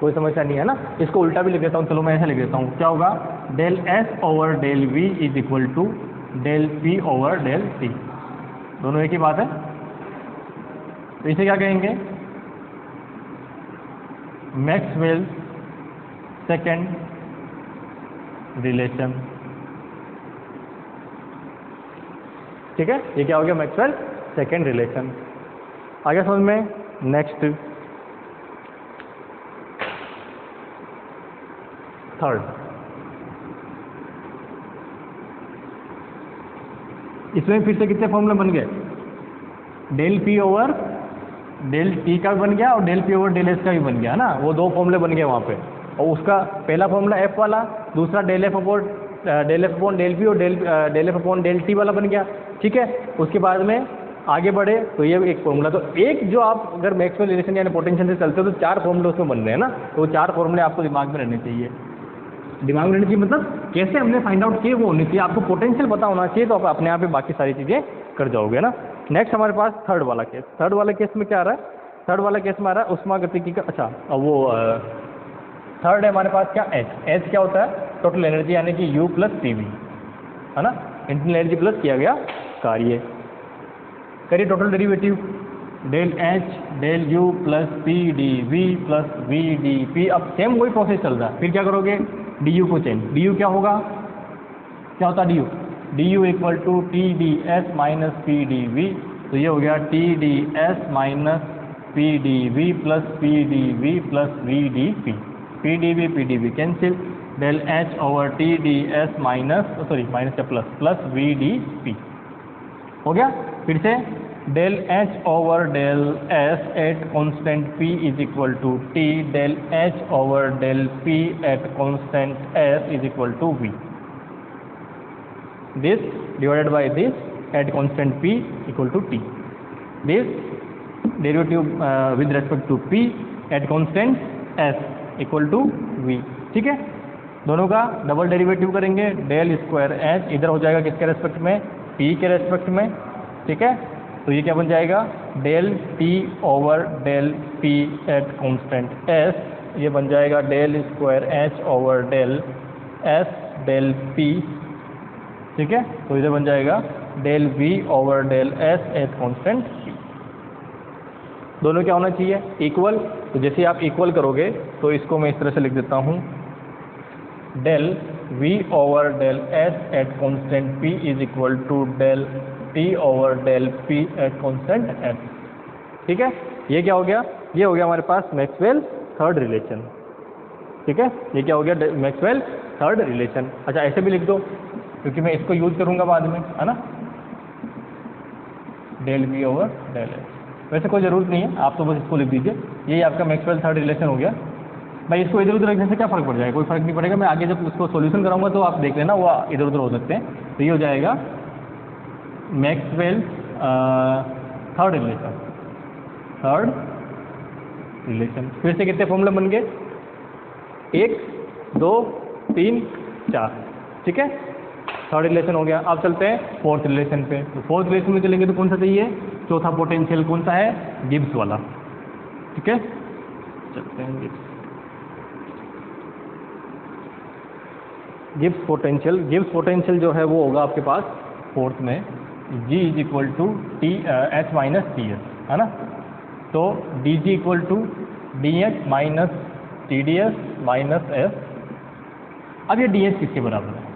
कोई समस्या नहीं है ना। इसको उल्टा भी लिख देता हूँ, चलो मैं ऐसे लिख देता हूँ, क्या होगा, del S over del V is equal to del P over del T, दोनों एक ही बात है। तो इसे क्या कहेंगे, मैक्सवेल सेकेंड रिलेशन। ठीक है, ये क्या हो गया, मैक्सवेल सेकेंड रिलेशन। आगे समझ में। नेक्स्ट थर्ड, इसमें फिर से कितने फॉर्मूले बन गए, del P over del T का भी बन गया और del P over del S का भी बन गया, ना। वो दो फॉर्मूले बन गए वहाँ पे। और उसका पहला फॉर्मूला एफ वाला, दूसरा del F upon del P और del F upon del T वाला बन गया। ठीक है, उसके बाद में आगे बढ़े तो ये एक फॉर्मूला, तो एक जो आप अगर मैक्सवेल रिलेशन यानी पोटेंशियल से चलते हो तो 4 फॉर्मूले उसमें बन रहे हैं ना। तो 4 फॉर्मूले आपको दिमाग में रहने चाहिए। दिमाग में रहने चाहिए मतलब कैसे हमने फाइंड आउट किए वो होनी चाहिए, आपको पोटेंशियल पता होना चाहिए, तो आप अपने आप ही बाकी सारी चीज़ें कर जाओगे ना। नेक्स्ट हमारे पास थर्ड वाला केस। थर्ड वाला केस में क्या आ रहा है, थर्ड वाला केस में आ रहा है उष्मागतिकी का। अच्छा, वो थर्ड है हमारे पास क्या, एच। एच क्या होता है, टोटल एनर्जी यानी कि यू प्लस टी वी, है ना। इंटरनल एनर्जी प्लस किया गया कार्य। करिए total derivative, del H del U plus P D V plus V D P. अब सेम वही प्रोसेस चल रहा है, फिर क्या करोगे, डी यू को चेंज। डी यू क्या होगा, क्या होता है D U, D U equal to T D S minus P D V. तो ये हो गया T D S minus P D V plus P D V plus V D P. P D V cancel, del H over T D S minus, sorry minus का प्लस वी डी पी हो गया। फिर से del H over del S at constant P is equal to T, del H over del P at constant S is equal to V. This divided by this at constant p equal to t. This derivative with respect to p at constant s equal to v. ठीक है, दोनों का डबल डेरिवेटिव करेंगे, डेल स्क्वायर एच इधर हो जाएगा किसके रेस्पेक्ट में, पी के रेस्पेक्ट में, ठीक है। तो ये क्या बन जाएगा, del T over del P at constant S, ये बन जाएगा del square H over del S del P, ठीक है। तो इधर बन जाएगा del V over del S at constant P. दोनों क्या होना चाहिए, इक्वल। तो जैसे आप इक्वल करोगे तो इसको मैं इस तरह से लिख देता हूँ, del V over del S at constant P is equal to del T over del P at constant S, ठीक है। ये क्या हो गया, ये हो गया हमारे पास मैक्सवेल थर्ड रिलेशन, ठीक है। ये क्या हो गया, मैक्सवेल थर्ड रिलेशन। अच्छा ऐसे भी लिख दो क्योंकि मैं इसको यूज करूंगा बाद में, है ना, del V over del S. वैसे कोई ज़रूरत नहीं है, आप तो बस इसको लिख दीजिए, यही आपका मैक्सवेल थर्ड रिलेशन हो गया। भाई इसको इधर उधर रखने से क्या फ़र्क पड़ जाएगा, कोई फ़र्क नहीं पड़ेगा। मैं आगे जब उसको सॉल्यूशन कराऊंगा तो आप देख लेना, वो इधर उधर हो सकते हैं। तो ये हो जाएगा मैक्सवेल थर्ड रिलेशन। फिर से कितने फॉर्मूले बन गए, 1 2 3 4, ठीक है। थर्ड रिलेशन हो गया। अब चलते हैं फोर्थ रिलेशन पे। तो फोर्थ रिलेशन में चलेंगे तो कौन सा चाहिए, चौथा पोटेंशियल कौन सा है, गिब्स वाला, ठीक है। चलते हैं गिब्स पोटेंशियल जो है वो होगा आपके पास फोर्थ में G is equal to T H minus T S, है ना। तो D G equal to D H minus T D S minus S. अब ये डी एच किसके बराबर है,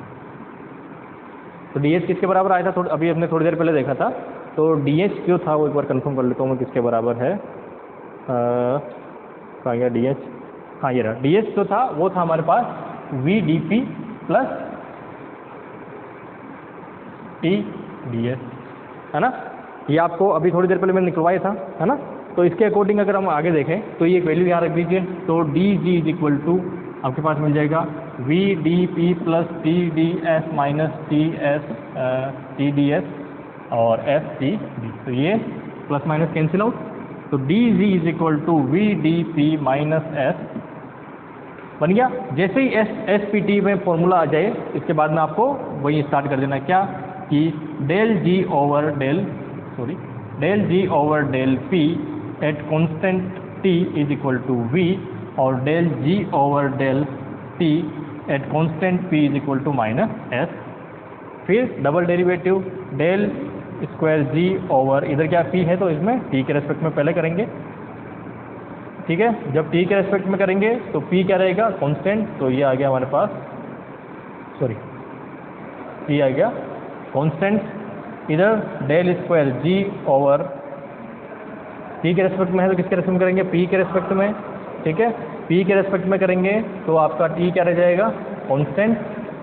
तो डी एच किसके बराबर आया था, अभी हमने थोड़ी देर पहले देखा था। तो डी एच जो था वो एक बार कंफर्म कर लेता हूँ मैं किसके बराबर है, कहाँ गया डी एच, हाँ ये रहा। डी एच जो था वो था हमारे पास V D P plus T D S, है ना। ये आपको अभी थोड़ी देर पहले मैंने निकलवाया था, है ना। तो इसके अकॉर्डिंग अगर हम आगे देखें तो ये एक वैल्यू यहाँ रख दीजिए। तो D G is equal to आपके पास मिल जाएगा V D P plus T D S minus T S T D S और एस टी डी। तो ये प्लस माइनस कैंसिल आउट। तो D G is equal to V D P minus S बन गया। जैसे ही एस पी टी में फॉर्मूला आ जाए इसके बाद में आपको वही स्टार्ट कर देना, क्या कि del G over del P at constant T is equal to V और del G over del T at constant P is equal to minus S. फिर double derivative del square G over, इधर क्या पी है तो इसमें टी के रेस्पेक्ट में पहले करेंगे, ठीक है। जब टी के रेस्पेक्ट में करेंगे तो पी क्या रहेगा, कांस्टेंट। तो ये आ गया हमारे पास, सॉरी पी आ गया कांस्टेंट। इधर del square G over P के रेस्पेक्ट में है तो किसके रेस्पेक्ट में करेंगे, पी के रेस्पेक्ट में, ठीक है। पी के रेस्पेक्ट में करेंगे तो आपका टी क्या रह जाएगा, कांस्टेंट।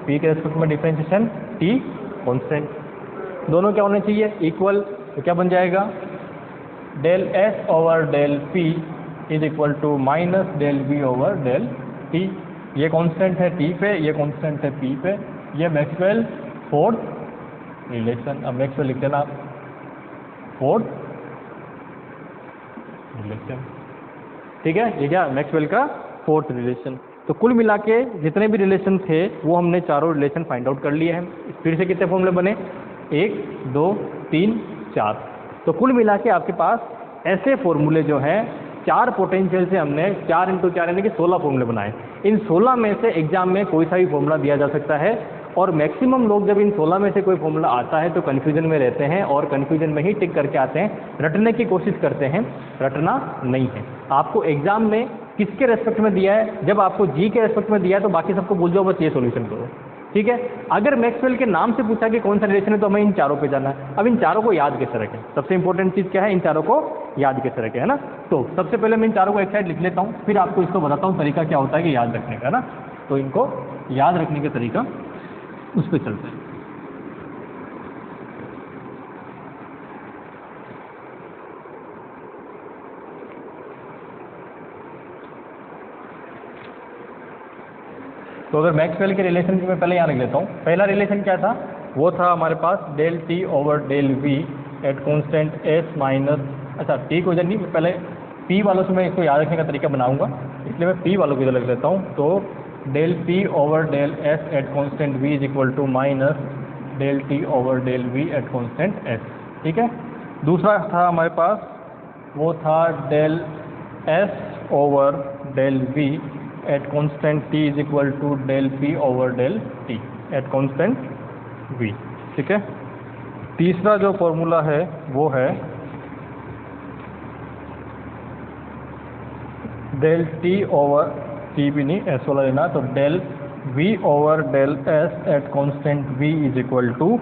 पी के रेस्पेक्ट में डिफरेंशिएशन टी कांस्टेंट। दोनों क्या होने चाहिए, इक्वल। तो क्या बन जाएगा, del S over del P is equal to minus del V over del T. ये कांस्टेंट है टी पे, ये कांस्टेंट है पी पे। ये मैक्सवेल फोर्थ रिलेशन। अब मैक्सवेल लिख देना आप, फोर्थ रिलेशन, ठीक है। ये क्या, मैक्सवेल का फोर्थ रिलेशन। तो कुल मिला के जितने भी रिलेशन थे वो हमने चारों रिलेशन फाइंड आउट कर लिए हैं। फिर से कितने फॉर्मूले बने, 1 2 3 4। तो कुल मिला के आपके पास ऐसे फॉर्मूले जो हैं 4 पोटेंशियल से हमने 4 × 4 यानी कि 16 फॉर्मूले बनाए। इन 16 में से एग्जाम में कोई सा भी फॉर्मूला दिया जा सकता है और मैक्सिमम लोग जब इन 16 में से कोई फॉर्मूला आता है तो कन्फ्यूजन में रहते हैं और कन्फ्यूजन में ही टिक करके आते हैं, रटने की कोशिश करते हैं, रटना नहीं है। आपको एग्जाम में किसके रेस्पेक्ट में दिया है, जब आपको जी के रेस्पेक्ट में दिया है तो बाकी सबको भूल जाओ, बस ये सॉल्यूशन करो, ठीक है। अगर मैक्सवेल के नाम से पूछा कि कौन सा रिलेशन है तो हमें इन चारों पे जाना है। अब इन चारों को याद कैसे रखें, सबसे इंपॉर्टेंट चीज़ क्या है, इन चारों को याद कैसे रखें, है ना। तो सबसे पहले मैं इन चारों को एक साइड लिख लेता हूँ, फिर आपको इसको बताता हूँ तरीका क्या होता है कि याद रखने का, है ना। तो इनको याद रखने का तरीका उस पर चलते हैं। तो अगर मैक्सवेल के रिलेशन की मैं पहले यहाँ लिख लेता हूँ। पहला रिलेशन क्या था, वो था हमारे पास del T over del V at constant S minus, अच्छा टी को इधर नहीं, पहले पी वालों से मैं इसको याद रखने का तरीका बनाऊंगा, इसलिए मैं पी वालों को इधर लिख लेता हूँ। तो del P over del S at constant V is equal to minus del T over del V at constant S. ठीक है, दूसरा था हमारे पास, वो था del S over del V at constant T is equal to del P over del T at constant V. ठीक है, तीसरा जो फॉर्मूला है वो है डेल टी ओवर टी भी नहीं, एस वाला लेना, तो del V over del S at constant V is equal to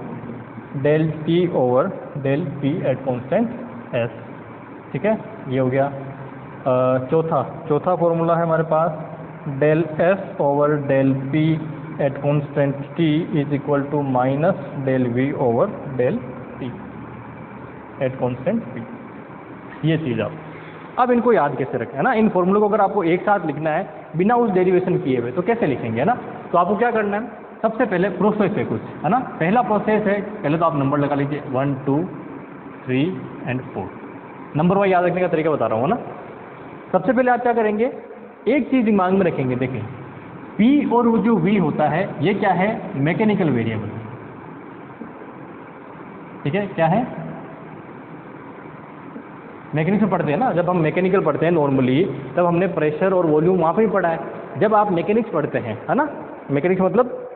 del T over del P at constant S. ठीक है, ये हो गया। चौथा फॉर्मूला है हमारे पास del S over del P at constant T is equal to minus del V over del T at constant P. ये चीज़ आप अब इनको याद कैसे रखें, है ना। इन फॉर्मूलों को अगर आपको एक साथ लिखना है बिना उस डेरिवेशन किए हुए तो कैसे लिखेंगे, है ना। तो आपको क्या करना है, सबसे पहले प्रोसेस है कुछ, है ना। पहला प्रोसेस है, पहले तो आप नंबर लगा लीजिए 1 2 3 एंड 4। नंबर वाइज याद रखने का तरीका बता रहा हूँ, है ना। सबसे पहले आप क्या करेंगे, एक चीज़ दिमाग में रखेंगे, देखें P और वो जो V होता है ये क्या है, मैकेनिकल वेरिएबल। ठीक है, क्या है, मैकेनिक्स में पढ़ते हैं ना, जब हम मैकेनिकल पढ़ते हैं नॉर्मली तब हमने प्रेशर और वॉल्यूम वहाँ पे ही पढ़ा है। जब आप मैकेनिक्स पढ़ते हैं, है ना, मैकेनिक्स मतलब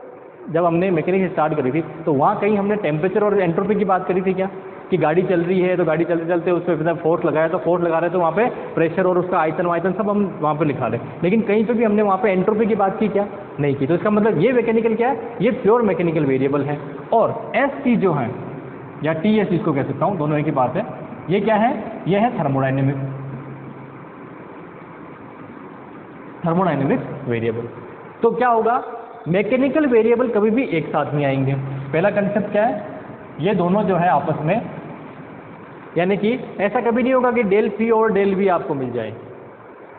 जब हमने मैकेनिक्स स्टार्ट करी थी तो वहाँ कहीं हमने टेम्परेचर और एंट्रोपी की बात करी थी क्या, कि गाड़ी चल रही है तो गाड़ी चलते चलते उस पर फोर्स लगाया, तो फोर्स लगा रहे तो वहाँ पे प्रेशर और उसका आयतन वायतन सब हम वहाँ पे लिखा रहे, लेकिन कहीं पे भी हमने वहाँ पे एंट्रोपी की बात की क्या, नहीं की। तो इसका मतलब ये मैकेनिकल क्या है, ये प्योर मैकेनिकल वेरिएबल है। और एस टी जो है या टी एस इसको कह सकता हूँ, दोनों एक ही बात है, ये क्या है, ये है थर्मोडायनेमिक्स वेरिएबल। तो क्या होगा, मैकेनिकल वेरिएबल कभी भी एक साथ नहीं आएंगे। पहला कंसेप्ट क्या है, ये दोनों जो है आपस में, यानी कि ऐसा कभी नहीं होगा कि del P over del V आपको मिल जाए,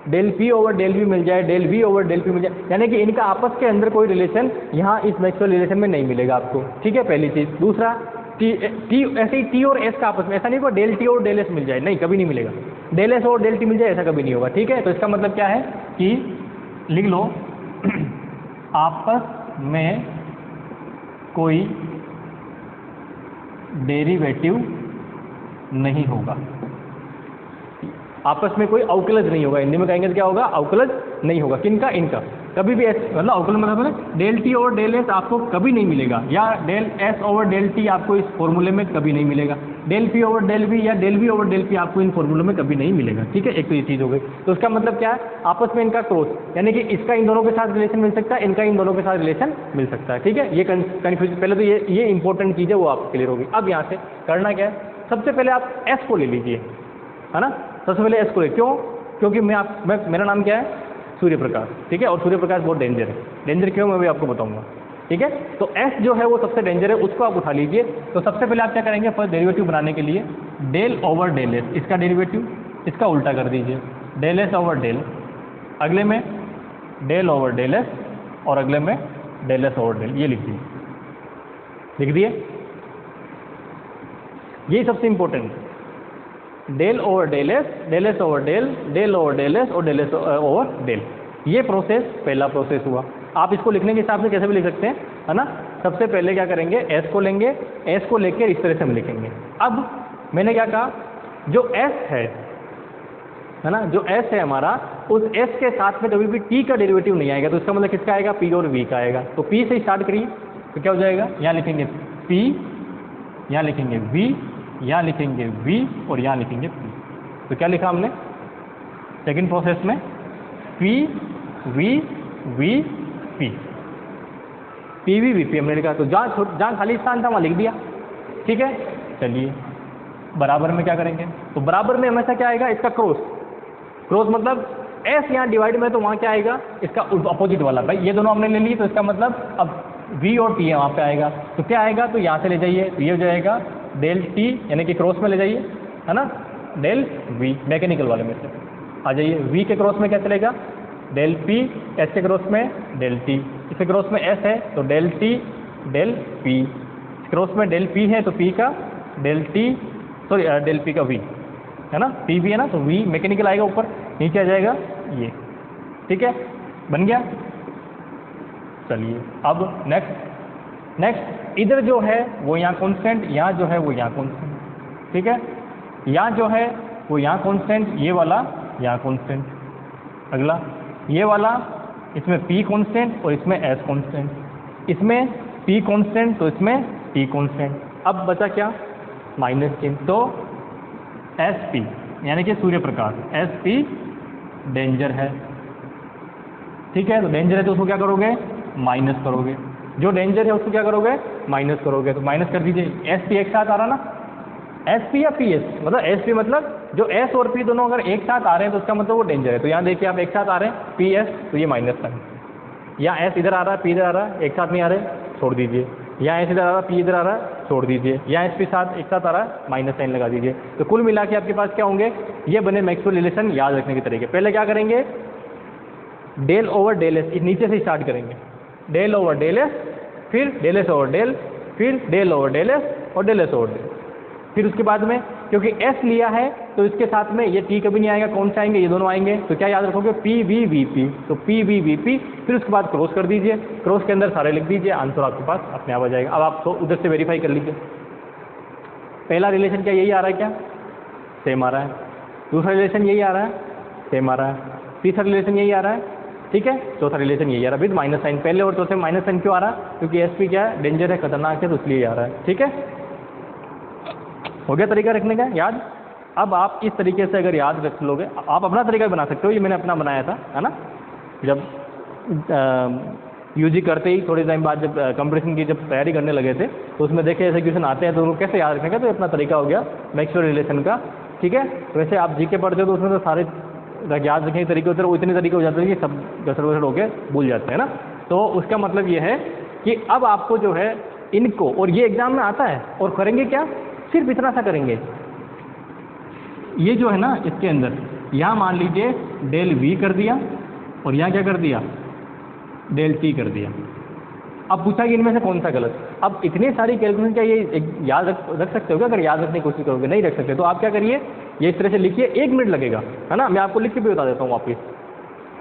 del P over del V मिल जाए, del V over del P मिल जाए, यानी कि इनका आपस के अंदर कोई रिलेशन यहाँ इस मैक्सवेल रिलेशन में नहीं मिलेगा आपको। ठीक है, पहली चीज़। दूसरा, टी ऐसे ही टी और एस का आपस में ऐसा नहीं होगा डेल टी और डेल एस मिल जाए, नहीं, कभी नहीं मिलेगा। डेल एस और डेल टी मिल जाए, ऐसा कभी नहीं होगा। ठीक है, तो इसका मतलब क्या है कि लिख लो आपस में कोई डेरिवेटिव नहीं होगा, आपस में कोई अवकलज नहीं होगा। हिंदी में कहेंगे तो क्या होगा, अवकलज नहीं होगा। किनका, इनका कभी भी एस, मतलब अवकलन मतलब del T over del S आपको कभी नहीं मिलेगा, या del S over del T आपको इस फॉर्मूले में कभी नहीं मिलेगा, del P over del V या del V over del P आपको इन फॉर्मूलों में कभी नहीं मिलेगा। ठीक है, एक तो ये चीज़ हो गई। तो इसका मतलब क्या है, आपस में इनका क्रॉस, यानी कि इसका इन दोनों के साथ रिलेशन मिल सकता है, इनका इन दोनों के साथ रिलेशन मिल सकता है। ठीक है, ये कन्फ्यूजन, पहले तो ये इंपॉर्टेंट चीज़ है, वो आपको क्लियर होगी। अब यहाँ से करना क्या है, सबसे पहले आप एस को ले लीजिए, है ना। सबसे पहले एस को ले, क्यों, क्योंकि मेरा नाम क्या है, सूर्य प्रकाश। ठीक है, और सूर्य प्रकाश बहुत डेंजर है। डेंजर क्यों, मैं भी आपको बताऊंगा। ठीक है, तो एस जो है वो सबसे डेंजर है, उसको आप उठा लीजिए। तो सबसे पहले आप क्या करेंगे, फर्स्ट डेरिवेटिव बनाने के लिए डेल ओवर डेल एस, इसका डेरिवेटिव, इसका उल्टा कर दीजिए, डेल एस ओवर डेल, अगले में डेल ओवर डेल एस, और अगले में डेल एस ओवर डेल, ये लिख दीजिए। लिख दिए, ये सबसे important, del over del S, del S over del, del over del S और डेल एस ओवर डेल। ये प्रोसेस पहला प्रोसेस हुआ। आप इसको लिखने के हिसाब से कैसे भी लिख सकते हैं, है ना। सबसे पहले क्या करेंगे, एस को लेंगे, एस को लेकर इस तरह से हम लिखेंगे। अब मैंने क्या कहा, जो एस है ना, जो एस है हमारा, उस एस के साथ में कभी भी टी का डेरिवेटिव नहीं आएगा। तो इसका मतलब किसका आएगा, पी और वी का आएगा। तो पी से स्टार्ट करिए, तो क्या हो जाएगा, यहाँ लिखेंगे पी, यहाँ लिखेंगे वी, यहाँ लिखेंगे V और यहाँ लिखेंगे P। तो क्या लिखा हमने सेकंड प्रोसेस में, P V V P, P V V P हमने लिखा। तो जहाँ खाली स्थान था वहाँ लिख दिया। ठीक है, चलिए बराबर में क्या करेंगे, तो बराबर में हमेशा क्या आएगा, इसका क्रॉस। क्रॉस मतलब S यहाँ डिवाइड में, तो वहाँ क्या आएगा, इसका अपोजिट वाला। भाई ये दोनों हमने ले लिए, तो इसका मतलब अब V और T है वहाँ पे आएगा। तो क्या आएगा, तो यहाँ से ले जाइए, तो ये हो जाएगा डेल टी, यानी कि क्रॉस में ले जाइए, है ना, डेल वी, मैकेनिकल वाले में से आ जाइए। वी के क्रॉस में क्या चलेगा, डेल पी, एस के क्रॉस में डेल टी, इसके क्रॉस में एस है तो del T del P, cross में डेल पी है तो पी का del T, sorry del P का वी, है ना, पी भी है ना, तो वी मैकेनिकल आएगा ऊपर, नीचे आ जाएगा ये। ठीक है, बन गया। चलिए अब नेक्स्ट इधर जो है वो यहाँ कांस्टेंट, यहाँ जो है वो यहाँ कांस्टेंट, ठीक है। यहाँ जो है वो यहाँ कांस्टेंट, ये वाला यहाँ कांस्टेंट। अगला ये वाला, इसमें P कांस्टेंट और इसमें S कांस्टेंट। इसमें P कांस्टेंट तो इसमें T कांस्टेंट। अब बचा क्या? माइनस चिन्ह। तो SP यानी कि सूर्य प्रकाश, SP डेंजर है, ठीक है। तो डेंजर है तो उसको क्या करोगे? माइनस करोगे। जो डेंजर है उसको क्या करोगे? माइनस करोगे। तो माइनस कर दीजिए। SP एक साथ आ रहा ना, SP या PS, मतलब SP मतलब जो S और P दोनों अगर एक साथ आ रहे हैं तो उसका मतलब वो डेंजर है। तो यहाँ देखिए आप एक साथ आ रहे हैं PS, तो ये माइनस साइन। यहाँ S इधर आ रहा है, P इधर आ रहा है, एक साथ नहीं आ रहे, छोड़ दीजिए। यहाँ S इधर आ रहा है, P इधर आ रहा है, छोड़ दीजिए। यहाँ SP साथ एक साथ आ रहा है, माइनस साइन लगा दीजिए। तो कुल मिला के आपके पास क्या होंगे? ये बने मैक्सवेल रिलेशन याद रखने के तरीके। पहले क्या करेंगे? डेल ओवर डेल एस, नीचे से स्टार्ट करेंगे। डेल ओवर डेल एस, फिर डेल एस ओवर डेल, फिर डेल ओवर डेल एस और डेल एस ओवर डेल। फिर उसके बाद में क्योंकि एस लिया है तो इसके साथ में ये टी कभी नहीं आएगा, कौन से आएंगे? ये दोनों आएंगे। तो क्या याद रखोगे? P V V P. तो पी वी वी पी, फिर उसके बाद क्रॉस कर दीजिए, क्रॉस के अंदर सारे लिख दीजिए, आंसर आपके पास अपने आप आ जाएगा। अब आप तो उधर से वेरीफाई कर लीजिए। पहला रिलेशन क्या यही आ रहा है? क्या सेम आ रहा है? दूसरा रिलेशन यही आ रहा है, सेम आ रहा है। तीसरा रिलेशन यही आ रहा है, ठीक है। चौथा रिलेशन यही आ रहा है विद माइनस साइन। पहले और चौथे माइनस साइन क्यों आ रहा है? क्योंकि एसपी क्या है? डेंजर है, खतरनाक है, तो इसलिए आ रहा है, ठीक है। हो गया तरीका रखने का याद। अब आप इस तरीके से अगर याद रख लोगे, आप अपना तरीका बना सकते हो। ये मैंने अपना बनाया था, है ना। जब यूजी करते ही थोड़े टाइम बाद जब कंपटीशन की जब तैयारी करने लगे थे तो उसमें देखे ऐसे क्वेश्चन आते हैं तो उनको कैसे याद रखने का, तो अपना तरीका हो गया मैक्सवेल रिलेशन का, ठीक है। वैसे आप जीके पढ़ते हो तो उसमें तो सारे याद रखने के तरीके होते हैं, वो इतने तरीके हो जाते हैं कि सब गड़बड़ होकर भूल जाते हैं ना। तो उसका मतलब ये है कि अब आपको जो है इनको, और ये एग्जाम में आता है, और करेंगे क्या? सिर्फ इतना सा करेंगे। ये जो है ना इसके अंदर, यहाँ मान लीजिए डेल वी कर दिया और यहाँ क्या कर दिया? डेल टी कर दिया। अब पूछा कि इनमें से कौन सा गलत। अब इतनी सारी कैलकुलेशन क्या ये याद रख सकते हो क्या? अगर याद रखने की कोशिश करोगे नहीं रख सकते तो आप क्या करिए, ये इस तरह से लिखिए, 1 मिनट लगेगा, है ना। मैं आपको लिख के भी बता देता हूँ वापस।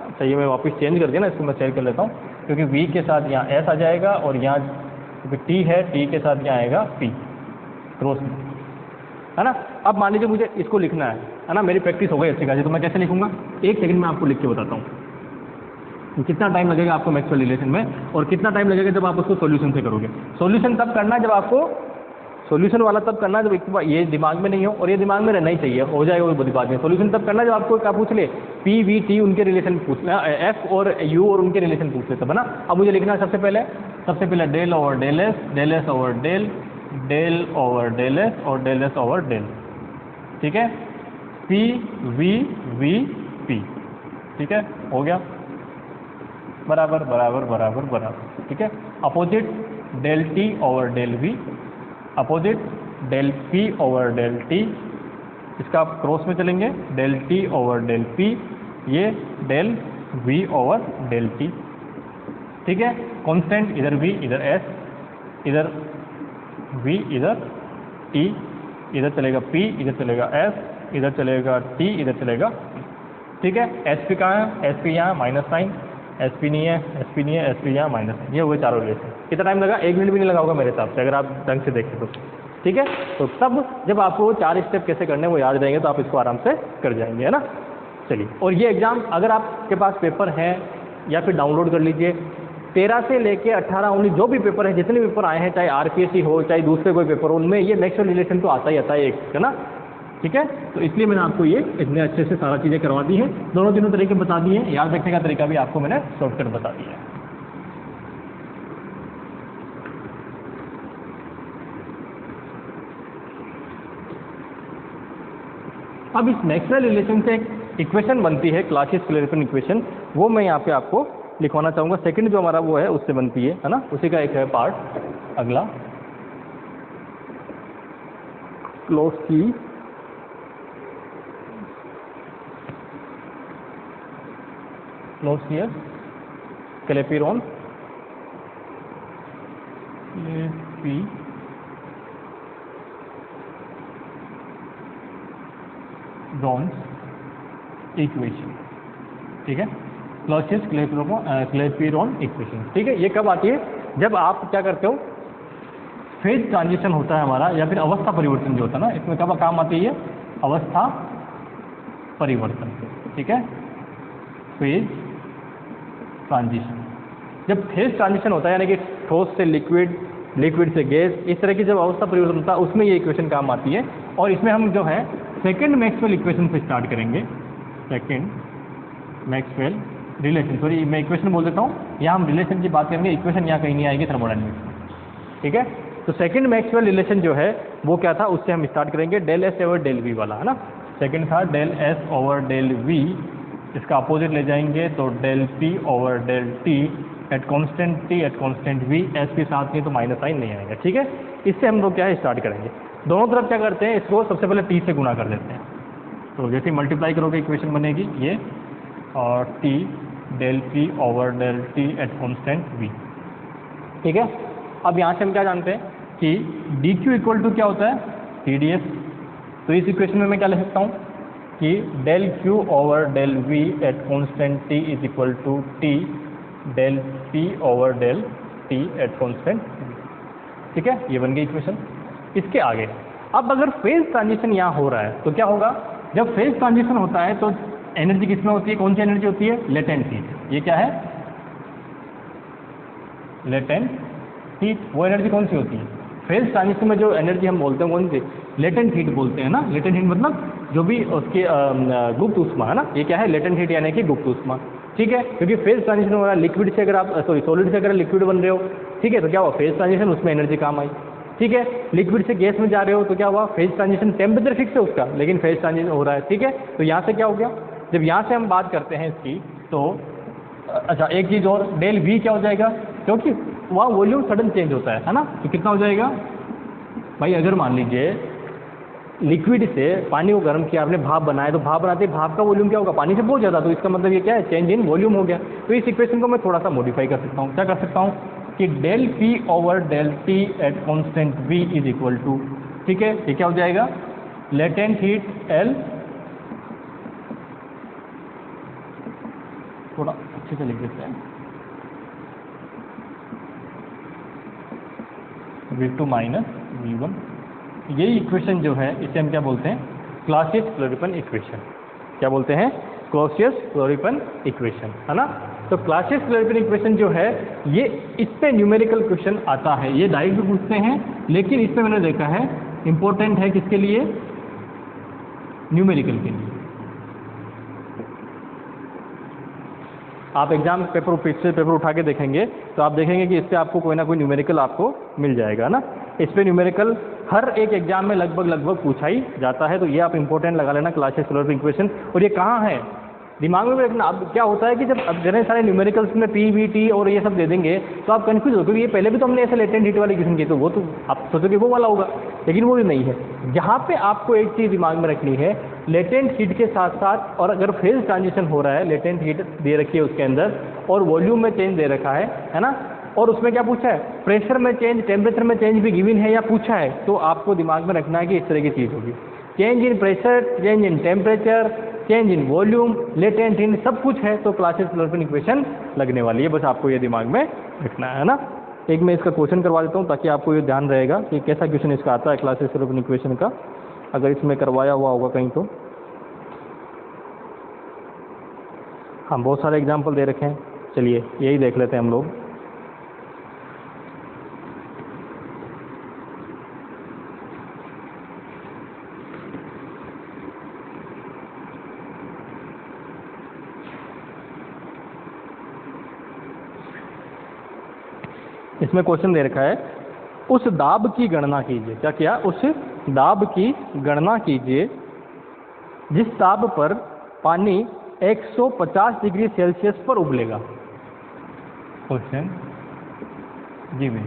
अच्छा ये मैं वापस चेंज कर दिया ना, इसको मैं चेंज कर लेता हूँ, क्योंकि वी के साथ यहाँ एस आ जाएगा और यहाँ क्योंकि टी है, टी के साथ यहाँ आएगा पी क्रॉस में, है ना। अब मान लीजिए मुझे इसको लिखना है ना, मेरी प्रैक्टिस हो गई अच्छी खासी, तो मैं कैसे लिखूंगा? 1 सेकंड में आपको लिख के बताता हूँ कितना टाइम लगेगा आपको मैक्सवेल रिलेशन में, और कितना टाइम लगेगा जब आप उसको सॉल्यूशन से करोगे। सॉल्यूशन तब करना है जब आपको, सॉल्यूशन वाला तब करना है जब एक बार ये दिमाग में नहीं हो, और ये दिमाग में रहना ही चाहिए, हो जाएगा वो बड़ी बात नहीं। सॉल्यूशन तब करना है जब आपको क्या पूछ ले, पी वी टी उनके रिलेशन पूछना, एफ और यू और उनके रिलेशन पूछ ले तब, है ना। अब मुझे लिखना है सबसे पहले del over del S over del, del over del S और डेल एस ओवर डेल, ठीक है। पी वी वी पी, ठीक है, हो गया, बराबर बराबर बराबर बराबर, ठीक है। Opposite del T over del V, opposite del P over del T, इसका आप क्रॉस में चलेंगे, del T over del P, ये del V over del T, ठीक है। कांस्टेंट इधर वी इधर एस, इधर वी इधर टी, इधर चलेगा पी इधर चलेगा एस, इधर चलेगा टी इधर चलेगा, ठीक है। एस पी कहाँ है? एस पी यहाँ माइनस साइन, एस पी नहीं है, एस पी नहीं है, एस पी यहाँ माइनस है। ये हुए चारों रिलेशन। कितना टाइम लगा? 1 मिनट भी नहीं लगा होगा मेरे हिसाब से, अगर आप ढंग से देखें तो, ठीक है। तो तब जब आपको 4 स्टेप कैसे करने वो याद रहेंगे तो आप इसको आराम से कर जाएंगे, है ना। चलिए, और ये एग्जाम अगर आपके पास पेपर है या फिर डाउनलोड कर लीजिए, 13 से लेके 18 19 जो भी पेपर है, जितने पेपर आए हैं, चाहे आरपीएससी हो चाहे दूसरे कोई पेपर हो, उनमें ये मैक्सवेल रिलेशन तो आता ही आता है एक, है ना, ठीक है। तो इसलिए मैंने आपको ये इतने अच्छे से सारा चीज़ें करवा दी हैं, दोनों तीनों तरीके बता दिए हैं, याद रखने का तरीका भी आपको मैंने शॉर्टकट बता दिया है। अब इस मैक्सवेल रिलेशन से एक इक्वेशन बनती है, क्लासियस-क्लैपेरॉन इक्वेशन, वो मैं यहाँ पे आपको लिखवाना चाहूँगा। सेकंड जो हमारा वो है उससे बनती है ना, उसी का एक है पार्ट अगला, क्लासियस-क्लैपेरॉन इक्वेशन, ठीक है। Clapeyron equation. ठीक है, ये कब आती है? जब आप क्या करते हो, फेज ट्रांजिशन होता है हमारा, या फिर अवस्था परिवर्तन जो होता है ना, इसमें कब काम आती है? अवस्था परिवर्तन। ठीक है, फेज ट्रांजिशन। जब फेज ट्रांजिशन होता है यानी कि ठोस से लिक्विड, लिक्विड से गैस, इस तरह की जब अवस्था परिवर्तन होता है उसमें ये इक्वेशन काम आती है। और इसमें हम जो है सेकंड मैक्सवेल इक्वेशन से स्टार्ट करेंगे। सेकंड मैक्सवेल रिलेशन, सॉरी मैं इक्वेशन बोल देता हूँ, यहाँ हम रिलेशन की बात करेंगे, इक्वेशन यहाँ कहीं नहीं आएगी थर्मोडायनेमिक्स में। ठीक है, तो सेकंड मैक्सवेल रिलेशन जो है वो क्या था, उससे हम स्टार्ट करेंगे del S over del V वाला, है ना। सेकंड था del S over del V, इसका अपोजिट ले जाएंगे तो del P over del T at constant T at constant V, S के साथ नहीं तो माइनस साइन नहीं आएगा। ठीक है, इससे हम लोग क्या है स्टार्ट करेंगे। दोनों तरफ क्या करते हैं, इसको सबसे पहले टी से गुणा कर देते हैं। तो जैसे मल्टीप्लाई करोगे इक्वेशन बनेगी ये, और T del P over del T at constant V. ठीक है, अब यहाँ से हम क्या जानते हैं कि डी क्यू इक्वल टू क्या होता है, टी डी एस। तो इस इक्वेशन में मैं क्या लिख सकता हूँ कि del Q over del V at constant T is equal to T del P over del T at constant V. ठीक है, ये बन गई इक्वेशन। इसके आगे अब अगर फेज ट्रांजिशन यहाँ हो रहा है तो क्या होगा, जब फेज ट्रांजिशन होता है तो एनर्जी किसमें होती है, कौन सी एनर्जी होती है, लेटेंट हीट। ये क्या है, लेटेंट हीट। वो एनर्जी कौन सी होती है, फेज ट्रांजिशन में जो एनर्जी हम बोलते हैं कौन सी, लेटेंट हीट बोलते हैं ना। लेटेंट हीट मतलब जो भी उसकी गुप्त ऊष्मा है ना, ये क्या है, लेटेंट हीट यानी कि गुप्त ऊष्मा। ठीक है, क्योंकि फेज ट्रांजिशन हो रहा है लिक्विड से, अगर आप सॉलिड से अगर लिक्विड बन रहे हो, ठीक है, तो क्या हुआ, फेज ट्रांजिशन, उसमें एनर्जी काम आई। ठीक है, लिक्विड से गैस में जा रहे हो तो क्या हुआ, फेज ट्रांजिशन, टेम्परेचर फिक्स है उसका लेकिन फेज ट्रांजिशन हो रहा है। ठीक है, तो यहाँ से क्या हो गया, जब यहाँ से हम बात करते हैं इसकी तो अच्छा एक चीज़ और, डेल वी क्या हो जाएगा, क्योंकि वहाँ वॉल्यूम सडन चेंज होता है ना, तो कितना हो जाएगा भाई, अगर मान लीजिए लिक्विड से पानी को गर्म किया आपने, भाप बनाया, तो भाप बनाते भाप का वॉल्यूम क्या होगा, पानी से बहुत ज़्यादा, तो इसका मतलब ये क्या है, चेंज इन वॉल्यूम हो गया। तो इस इक्वेशन को मैं थोड़ा सा मॉडिफाई कर सकता हूँ, क्या कर सकता हूँ कि del P over del T at constant V is equal to, ठीक है, ये क्या हो जाएगा, लेटेंट हीट एल, थोड़ा अच्छे से लिख देते हैं, V2 माइनस V1। यही इक्वेशन जो है इसे हम क्या बोलते हैं, क्लॉसियस-क्लोरीपन इक्वेशन। क्या बोलते हैं, क्लॉसियस-क्लोरीपन इक्वेशन, है ना। तो क्लॉसियस-क्लोरीपन इक्वेशन जो है ये, इस पे न्यूमेरिकल क्वेश्चन आता है, ये डायरेक्ट भी पूछते हैं, लेकिन इस पे मैंने देखा है इंपॉर्टेंट है किसके लिए, न्यूमेरिकल के लिए। आप एग्जाम पेपर पिछले पेपर उठा के देखेंगे तो आप देखेंगे कि इससे आपको कोई ना कोई न्यूमेरिकल आपको मिल जाएगा ना। इस पे न्यूमेरिकल हर एक एग्जाम में लगभग पूछा ही जाता है, तो ये आप इंपॉर्टेंट लगा लेना, क्लॉसियस-क्लोरीपन इक्वेशन। और ये कहाँ है, दिमाग में रखना। अब क्या होता है कि जब अब जैसे सारे न्यूमेरिकल्स में पी वी टी और ये सब दे देंगे तो आप कंफ्यूज हो, क्योंकि ये पहले भी तो हमने ऐसे लेटेंट हीट वाली इक्वेशन की, तो वो तो आप सोचोगे वो वाला होगा, लेकिन वो भी नहीं है। जहाँ पे आपको एक चीज़ दिमाग में रखनी है, लेटेंट हीट के साथ साथ, और अगर फेज ट्रांजिशन हो रहा है, लेटेंट हीट दे रखी है उसके अंदर और वॉल्यूम में चेंज दे रखा है ना, और उसमें क्या पूछा है, प्रेशर में चेंज, टेम्परेचर में चेंज भी गिवन है या पूछा है, तो आपको दिमाग में रखना है कि इस तरह की चीज़ होगी, change in pressure, change in temperature, change in volume, latent heat, सब कुछ है, तो क्लॉसियस-क्लोरीपन इक्वेशन लगने वाली है। बस आपको ये दिमाग में रखना है ना। एक मैं इसका क्वेश्चन करवा देता हूँ ताकि आपको ये ध्यान रहेगा कि कैसा क्वेश्चन इसका आता है क्लॉसियस-क्लोरीपन इक्वेशन का, अगर इसमें करवाया हुआ होगा कहीं तो। हम बहुत सारे एग्जाम्पल दे रखे हैं, चलिए यही देख लेते हैं हम लोग। इसमें क्वेश्चन दे रखा है, उस दाब की गणना कीजिए। क्या किया, उस दाब की गणना कीजिए जिस दाब पर पानी 150 डिग्री सेल्सियस पर उबलेगा। क्वेश्चन जी भाई,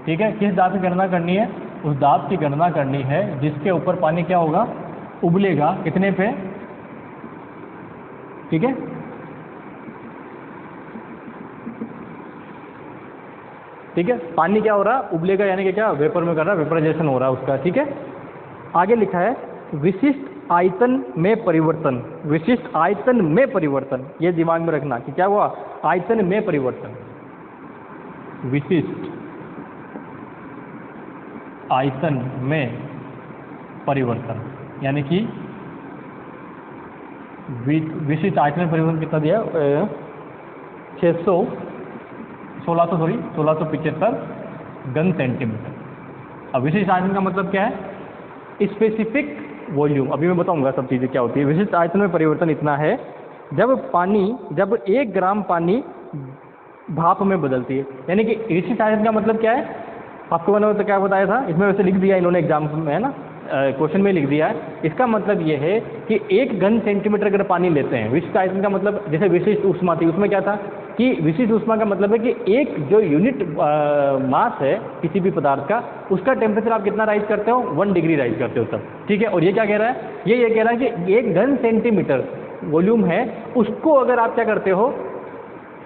ठीक है, किस दाब की गणना करनी है, उस दाब की गणना करनी है जिसके ऊपर पानी क्या होगा, उबलेगा, कितने पे, ठीक है, ठीक है, पानी क्या हो रहा है, उबलेगा, यानी कि क्या, वेपर में कर रहा है, वेपराइजेशन हो रहा है उसका, ठीक है। आगे लिखा है, विशिष्ट आयतन में परिवर्तन, विशिष्ट आयतन में परिवर्तन, ये दिमाग में रखना कि क्या हुआ, आयतन में परिवर्तन, विशिष्ट आयतन में परिवर्तन, यानी कि विशिष्ट आयतन में परिवर्तन कितना दिया, 1675 घन सेंटीमीटर। अब विशिष्ट आयतन का मतलब क्या है, स्पेसिफिक वॉल्यूम, अभी मैं बताऊंगा सब चीज़ें क्या होती है। विशिष्ट आयतन में परिवर्तन इतना है, जब 1 ग्राम पानी भाप में बदलती है, यानी कि विशिष्ट आयतन का मतलब क्या है, आपको मैंने तो क्या बताया था, इसमें वैसे लिख दिया इन्होंने एग्जाम में, है ना, क्वेश्चन में लिख दिया है। इसका मतलब ये है कि 1 घन सेंटीमीटर अगर पानी लेते हैं, विशिष्ट आयतन का मतलब, जैसे विशिष्ट ऊष्मा थी, उसमें क्या था कि विशिष्ट ऊष्मा का मतलब है कि एक जो यूनिट मास है किसी भी पदार्थ का, उसका टेम्परेचर आप कितना राइज करते हो, 1 डिग्री राइज करते हो तब, ठीक है। और ये क्या कह रहा है, ये कह रहा है कि 1 घन सेंटीमीटर वॉल्यूम है, उसको अगर आप क्या करते हो,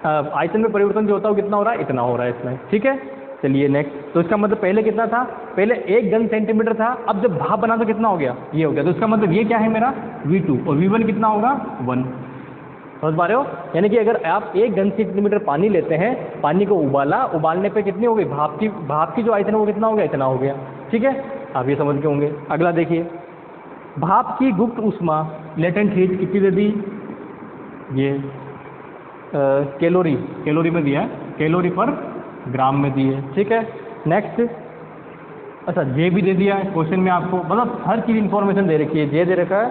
आयतन में परिवर्तन जो होता है वो कितना हो रहा है, इतना हो रहा है इसमें, ठीक है। चलिए नेक्स्ट, तो इसका मतलब पहले कितना था, पहले 1 घन सेंटीमीटर था, अब जब भाप बना तो कितना हो गया, ये हो गया। तो इसका मतलब ये क्या है मेरा V2, और V1 कितना होगा 1, समझ पा रहे हो। यानी कि अगर आप 1 घन सेंटीमीटर पानी लेते हैं, पानी को उबालने पे कितनी हो गई, भाप की जो आयतन है वो कितना हो गया, इतना हो गया, ठीक है। आप ये समझ के होंगे। अगला देखिए, भाप की गुप्त ऊष्मा लेटेंट हीट कितनी दे दी, ये कैलोरी में दिया है, कैलोरी पर ग्राम में दी है, ठीक है। नेक्स्ट, अच्छा जे भी दे दिया है क्वेश्चन में आपको, मतलब हर चीज़ इन्फॉर्मेशन दे रखी है। जे दे रखा है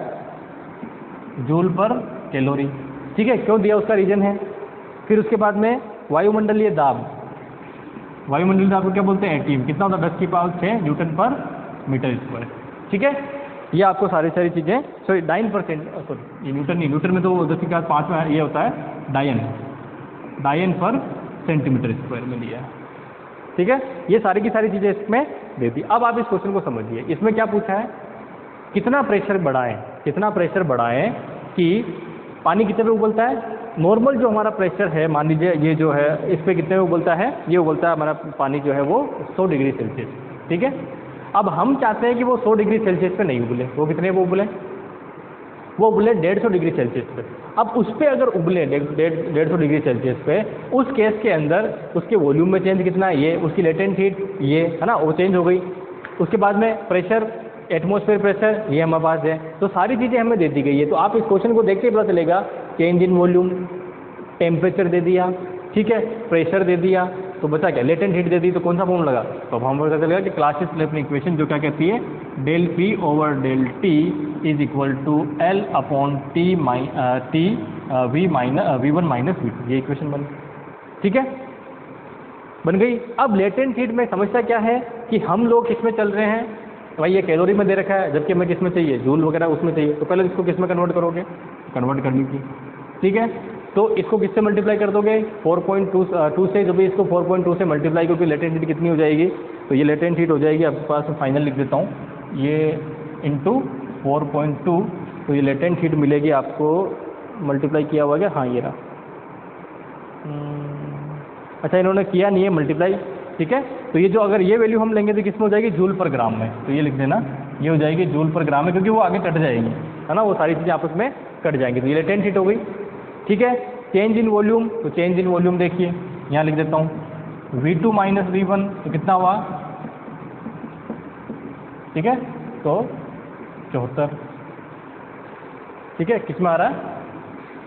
जूल पर कैलोरी, ठीक है, क्यों दिया उसका रीजन है। फिर उसके बाद में वायुमंडलीय दाब, वायुमंडलीय दाब को क्या बोलते हैं, एटीएम, कितना होता है 10⁶ न्यूटन पर मीटर स्क्वायर, ठीक है। ये आपको सारी चीज़ें, सॉरी 9%, सॉरी ये न्यूटन नहीं, न्यूटन में तो 10⁵ में ये होता है डायन पर सेंटीमीटर स्क्वायर में लिया है, ठीक है। ये सारी की सारी चीज़ें इसमें दे दी। अब आप इस क्वेश्चन को समझिए, इसमें क्या पूछा है, कितना प्रेशर बढ़ाएं कि पानी कितने पे उबलता है। नॉर्मल जो हमारा प्रेशर है, मान लीजिए ये जो है, इस पे कितने पे उबलता है, ये उबलता है हमारा पानी जो है वो 100 डिग्री सेल्सियस, ठीक है। अब हम चाहते हैं कि वो 100 डिग्री सेल्सियस पे नहीं उबले, वो कितने पे उबले, वो उबले 150 डिग्री सेल्सियस पे। अब उस पर अगर उबले 150 डिग्री सेल्सियस पे, उस केस के अंदर उसके वॉल्यूम में चेंज कितना है, ये उसकी लेटेंट हीट, ये है ना, वो चेंज हो गई। उसके बाद में प्रेशर, एटमॉस्फेयर प्रेशर, ये हमारे पास है। तो सारी चीज़ें हमें दे दी गई है। तो आप इस क्वेश्चन को देखते ही पता चलेगा, चेंज इन वॉल्यूम, टेम्परेचर दे दिया, ठीक है, प्रेशर दे दिया, तो बचा क्या, लेटेंट हीट दे दी। तो कौन सा फॉर्म लगा, तो अब हमें पता चलेगा कि क्लासियस अपनी इक्वेशन जो क्या कहती है, del P/del T is equal to L/T V1 - V2, ये इक्वेशन बन, ठीक है, बन गई। अब लेटेंट हीट में समस्या क्या है कि हम लोग किसमें चल रहे हैं, भाई ये कैलोरी में दे रखा है, जबकि हमें किसमें चाहिए, जूल वगैरह उसमें चाहिए। तो पहले इसको किसमें कन्वर्ट करोगे, कन्वर्ट कर लीजिए, ठीक है। तो इसको किससे मल्टीप्लाई कर दोगे, 4.2 से, जब इसको 4.2 से मल्टीप्लाई, क्योंकि लेटेंट हीट कितनी हो जाएगी, तो ये लेटेंट हीट हो जाएगी आपके पास, फाइनल लिख देता हूँ, ये इंटू 4.2, तो ये लेटेंट हीट मिलेगी आपको, मल्टीप्लाई किया हुआ क्या, हाँ ये रहा। अच्छा इन्होंने किया नहीं है मल्टीप्लाई, ठीक है। तो ये जो अगर ये वैल्यू हम लेंगे तो किसमें हो जाएगी, जूल पर ग्राम में, तो ये लिख देना, ये हो जाएगी जूल पर ग्राम में, क्योंकि वो आगे कट जाएगी, है ना, वो सारी चीज़ें आपस में कट जाएंगी। तो ये लेटेंट हीट हो गई, ठीक है। चेंज इन वॉल्यूम, तो चेंज इन वॉल्यूम देखिए, यहाँ लिख देता हूँ, V2 - V1, तो कितना हुआ, ठीक है, तो 74, ठीक है, किस में आ रहा है,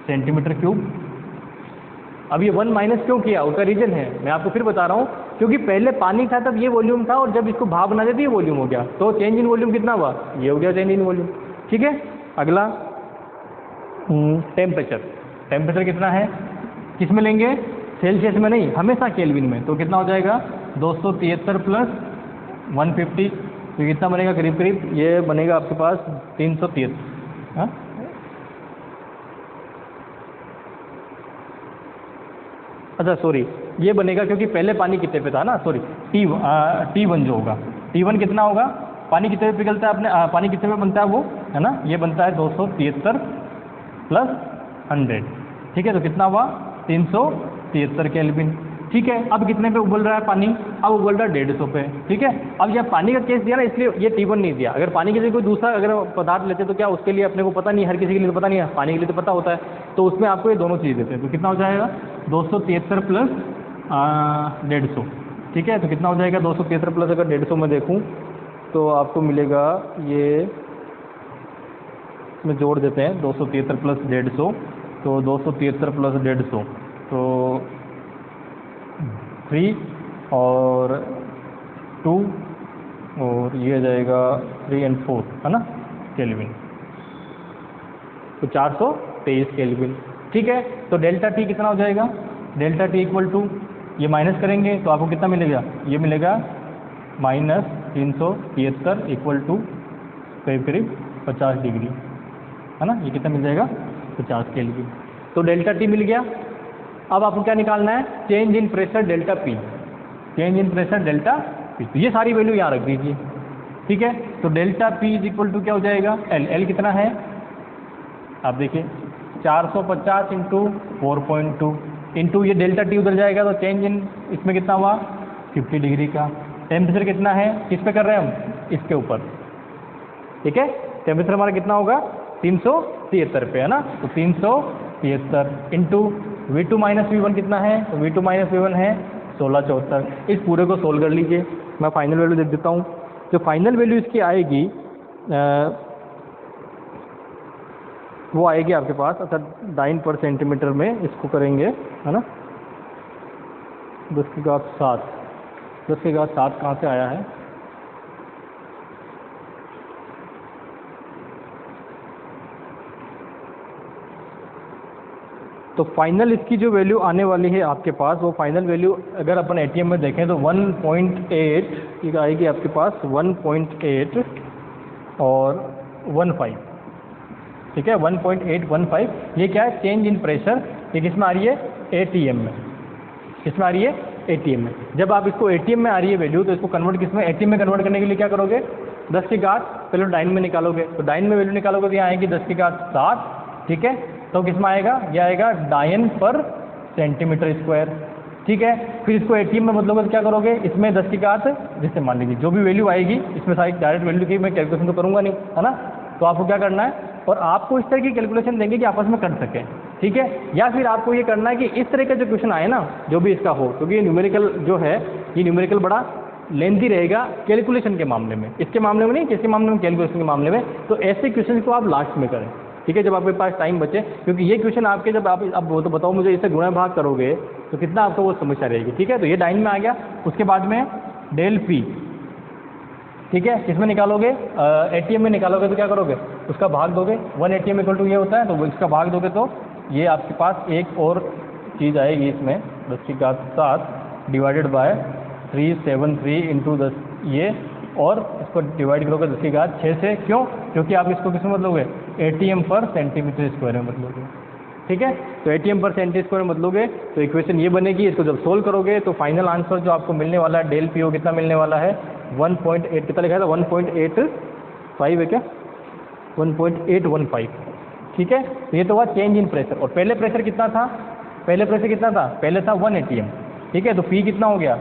सेंटीमीटर क्यूब। अब ये 1 माइनस क्यों किया, उसका रीजन है, मैं आपको फिर बता रहा हूँ, क्योंकि पहले पानी था तब ये वॉल्यूम था, और जब इसको भाप बना देती ये वॉल्यूम हो गया, तो चेंज इन वॉल्यूम कितना हुआ, ये हो गया चेंज इन वॉल्यूम, ठीक है। अगला टेम्परेचर, टेम्परेचर कितना है, किस में लेंगे, सेल्सियस में नहीं, हमेशा केल्विन में, तो कितना हो जाएगा 273 प्लस 150, तो कितना बनेगा, करीब करीब ये बनेगा आपके पास 373, हाँ अच्छा सॉरी, ये बनेगा क्योंकि पहले पानी कितने पे था ना, सॉरी T1 जो होगा, T1 कितना होगा, पानी कितने पे पिघलता है अपने, पानी कितने पे बनता है वो, है ना, ये बनता है 273 प्लस 100, ठीक है, तो कितना हुआ 373 केल्विन, ठीक है। अब कितने पे उबल रहा है पानी? अब उबल रहा है 150 पे, ठीक है। अब यह पानी का केस दिया ना, इसलिए ये T1 नहीं दिया। अगर पानी के लिए कोई दूसरा अगर पदार्थ लेते तो क्या उसके लिए अपने को पता नहीं, हर किसी के लिए तो पता नहीं है, पानी के लिए तो पता होता है, तो उसमें आपको ये दोनों चीज़ देते हैं। तो कितना हो जाएगा 273 प्लस 150, ठीक है। तो कितना हो जाएगा 273 प्लस अगर 150 में देखूँ तो आपको मिलेगा ये, में जोड़ देते हैं 273 प्लस 150, तो 273 प्लस 150 तो 3 और 2 और ये आ जाएगा 3 और 4 है ना केल्विन, तो 423 केल्विन, ठीक है। तो डेल्टा टी कितना हो जाएगा? डेल्टा टी इक्वल टू, ये माइनस करेंगे तो आपको कितना मिलेगा? ये मिलेगा माइनस 373 इक्वल टू करीब 50 डिग्री, है ना। ये कितना मिल जाएगा? 50 केल्विन। तो डेल्टा टी मिल गया। अब आपको क्या निकालना है? Change in pressure delta P, change in pressure delta P. तो ये सारी वैल्यू यहाँ रख दीजिए, ठीक है। तो delta P is equal to क्या हो जाएगा? एल, एल कितना है आप देखिए 450 इंटू 4.2 इंटू ये डेल्टा टी उधर जाएगा तो चेंज इन इसमें कितना हुआ 50 डिग्री का। टेम्परेचर कितना है, किस पे कर रहे हैं हम? इसके ऊपर, ठीक है। टेम्परेचर हमारा कितना होगा 373 पे, है ना। तो 373 इंटू V2 माइनस V1 कितना है? तो V2 माइनस V1 है 1674। इस पूरे को सोल्व कर लीजिए, मैं फाइनल वैल्यू देख देता हूँ। जो फाइनल वैल्यू इसकी आएगी वो आएगी आपके पास, अच्छा डाइन पर सेंटीमीटर में इसको करेंगे, है ना। 10 की घात 7, 10 की घात 7 कहाँ से आया है? तो फाइनल इसकी जो वैल्यू आने वाली है आपके पास, वो फाइनल वैल्यू अगर अपन एटीएम में देखें तो 1.8 ये आएगी आपके पास, 1.8 और 15, ठीक है। 1.815 ये क्या है? Change in pressure. ये किस में आ रही है? एटीएम में। किस में आ रही है? एटीएम में। जब आप इसको एटीएम में आ रही है वैल्यू तो इसको कन्वर्ट किस में? एटीएम में कन्वर्ट करने के लिए क्या करोगे? 10 की घात पहले डाइन में निकालोगे, तो डाइन में वैल्यू निकालोगे तो यहाँ आएगी 10 की घात 7, ठीक है। तो किस में आएगा? यह आएगा डायन पर सेंटीमीटर स्क्वायर, ठीक है। फिर इसको एटीएम में बदलोगे तो क्या करोगे? इसमें 10 की घात, जैसे मान लीजिए जो भी वैल्यू आएगी इसमें सारी डायरेक्ट वैल्यू की मैं कैलकुलेशन तो करूँगा नहीं, है ना। तो आपको क्या करना है, और आपको इस तरह की कैलकुलेशन देंगे कि आपस में कर सकें, ठीक है। या फिर आपको ये करना है कि इस तरह का जो क्वेश्चन आए ना, जो भी इसका हो, क्योंकि ये न्यूमेरिकल जो है, ये न्यूमेरिकल बड़ा लेंथी रहेगा कैलकुलेशन के मामले में, इसके मामले में नहीं, किसके मामले में? कैलकुलेशन के मामले में। तो ऐसे क्वेश्चन को आप लास्ट में करें, ठीक है, जब आपके पास टाइम बचे, क्योंकि ये क्वेश्चन आपके जब आप अब वो तो बताओ मुझे, इससे गुणा भाग करोगे तो कितना आपको वो समस्या रहेगी, ठीक है। तो ये डाइन में आ गया। उसके बाद में डेल पी, ठीक है, किसमें निकालोगे? एटीएम में निकालोगे तो क्या करोगे? उसका भाग दोगे। 1 एटीएम इक्वल टू ये होता है, तो वो इसका भाग दोगे तो ये आपके पास एक और चीज़ आएगी इसमें, 10 की घात 7 डिवाइडेड बाय 373 इंटू 10, ये, और इसको डिवाइड करोगे 10 की घात 6 से। क्यों? क्योंकि आप इसको किस में बदलोगे? एटीएम पर सेंटीमीटर स्क्वायर में बदलोगे, ठीक है। तो एटीएम पर सेंटीमीटर स्क्वायर में बदलोगे तो इक्वेशन ये बनेगी। इसको जब सोल्व करोगे तो फाइनल आंसर जो आपको मिलने वाला है डेल पी ओ कितना मिलने वाला है? 1.8, कितना लिखा था? 1.85 है क्या? 1.815, ठीक है। तो ये तो हुआ चेंज इन प्रेशर। और पहले प्रेशर कितना था? पहले प्रेशर कितना था? पहले था 1 एटीएम, ठीक है। तो पी कितना हो गया?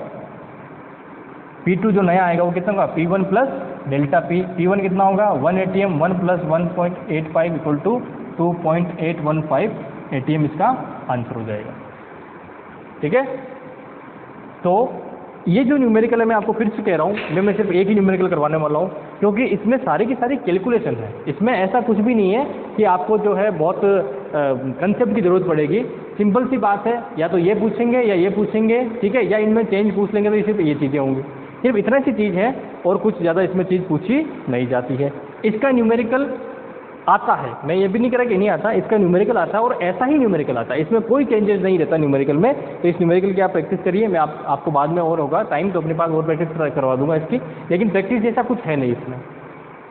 P2 जो नया आएगा वो कितना होगा? P1 plus delta P. P1 कितना होगा? 1 ATM, 1 plus 1.85 equal to 2.815 ATM इसका आंसर हो जाएगा, ठीक है। तो ये जो न्यूमेरिकल है, मैं आपको फिर से कह रहा हूँ, मैं सिर्फ एक ही न्यूमेरिकल करवाने वाला हूँ, क्योंकि इसमें सारी की सारी कैलकुलेशन है। इसमें ऐसा कुछ भी नहीं है कि आपको जो है बहुत कंसेप्ट की ज़रूरत पड़ेगी। सिंपल सी बात है, या तो ये पूछेंगे या ये पूछेंगे, ठीक है, या इनमें चेंज पूछ लेंगे तो सिर्फ ये चीज़ें होंगी। सिर्फ इतना सी चीज़ है और कुछ ज़्यादा इसमें चीज़ पूछी नहीं जाती है। इसका न्यूमेरिकल आता है, मैं ये भी नहीं कह रहा कि नहीं आता, इसका न्यूमेरिकल आता है और ऐसा ही न्यूमेरिकल आता है, इसमें कोई चेंजेस नहीं रहता न्यूमेरिकल में। तो इस न्यूमेरिकल की आप प्रैक्टिस करिए, मैं आपको बाद में और होगा टाइम तो अपने पास और प्रैक्टिस करवा दूंगा इसकी, लेकिन प्रैक्टिस जैसा कुछ है नहीं इसमें।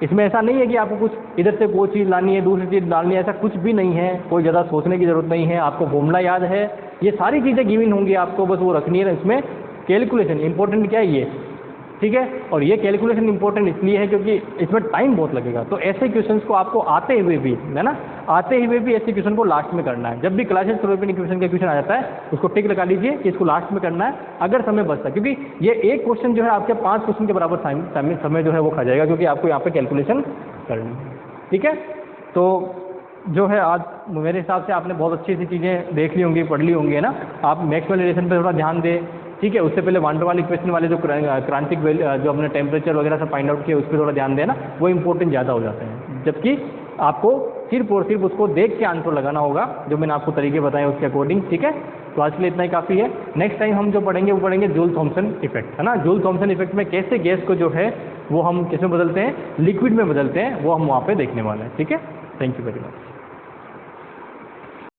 इसमें ऐसा नहीं है कि आपको कुछ इधर से वो चीज़ लानी है, दूसरी चीज़ डालनी है, ऐसा कुछ भी नहीं है। कोई ज़्यादा सोचने की ज़रूरत नहीं है, आपको फॉर्मूला याद है, ये सारी चीज़ें गिवन होंगी आपको, बस वो रखनी है। इसमें कैलकुलेशन इंपॉर्टेंट क्या है, ये ठीक है। और ये कैलकुलेशन इंपॉर्टेंट इसलिए है क्योंकि इसमें टाइम बहुत लगेगा। तो ऐसे क्वेश्चंस को आपको आते हुए भी, है ना, आते हुए भी ऐसे क्वेश्चन को लास्ट में करना है। जब भी क्लासेस थ्योरेटिकल इक्वेशन का क्वेश्चन आ जाता है उसको टिक लगा लीजिए कि इसको लास्ट में करना है, अगर समय बचता है, क्योंकि ये एक क्वेश्चन जो है आपके 5 क्वेश्चन के बराबर समय जो है वो खा जाएगा, क्योंकि आपको यहाँ पे कैलकुलेशन करनी है। ठीक है, तो जो है आज मेरे हिसाब से आपने बहुत अच्छी चीज़ें देख ली होंगी, पढ़ ली होंगी, है ना। आप मैक्सवेल रिलेशन पे थोड़ा ध्यान दें, ठीक है। उससे पहले वान डर वाल इक्वेशन वाले जो क्रांतिक जो हमने टेम्परेचर वगैरह सब फाइंड आउट किया उस पर थोड़ा ध्यान देना, वो इंपॉर्टेंट ज़्यादा हो जाते हैं। जबकि आपको सिर्फ और सिर्फ उसको देख के आंसर लगाना होगा, जो मैंने आपको तरीके बताए उसके अकॉर्डिंग। ठीक है, तो आज के लिए इतना ही काफ़ी है। नेक्स्ट टाइम हम जो पढ़ेंगे वो पढ़ेंगे जूल थॉम्सन इफेक्ट, है ना। जूल थॉम्सन इफेक्ट में कैसे गैस को जो है वो हम किस में बदलते हैं, लिक्विड में बदलते हैं, वो हम वहाँ पे देखने वाले हैं। ठीक है, थैंक यू वेरी मच।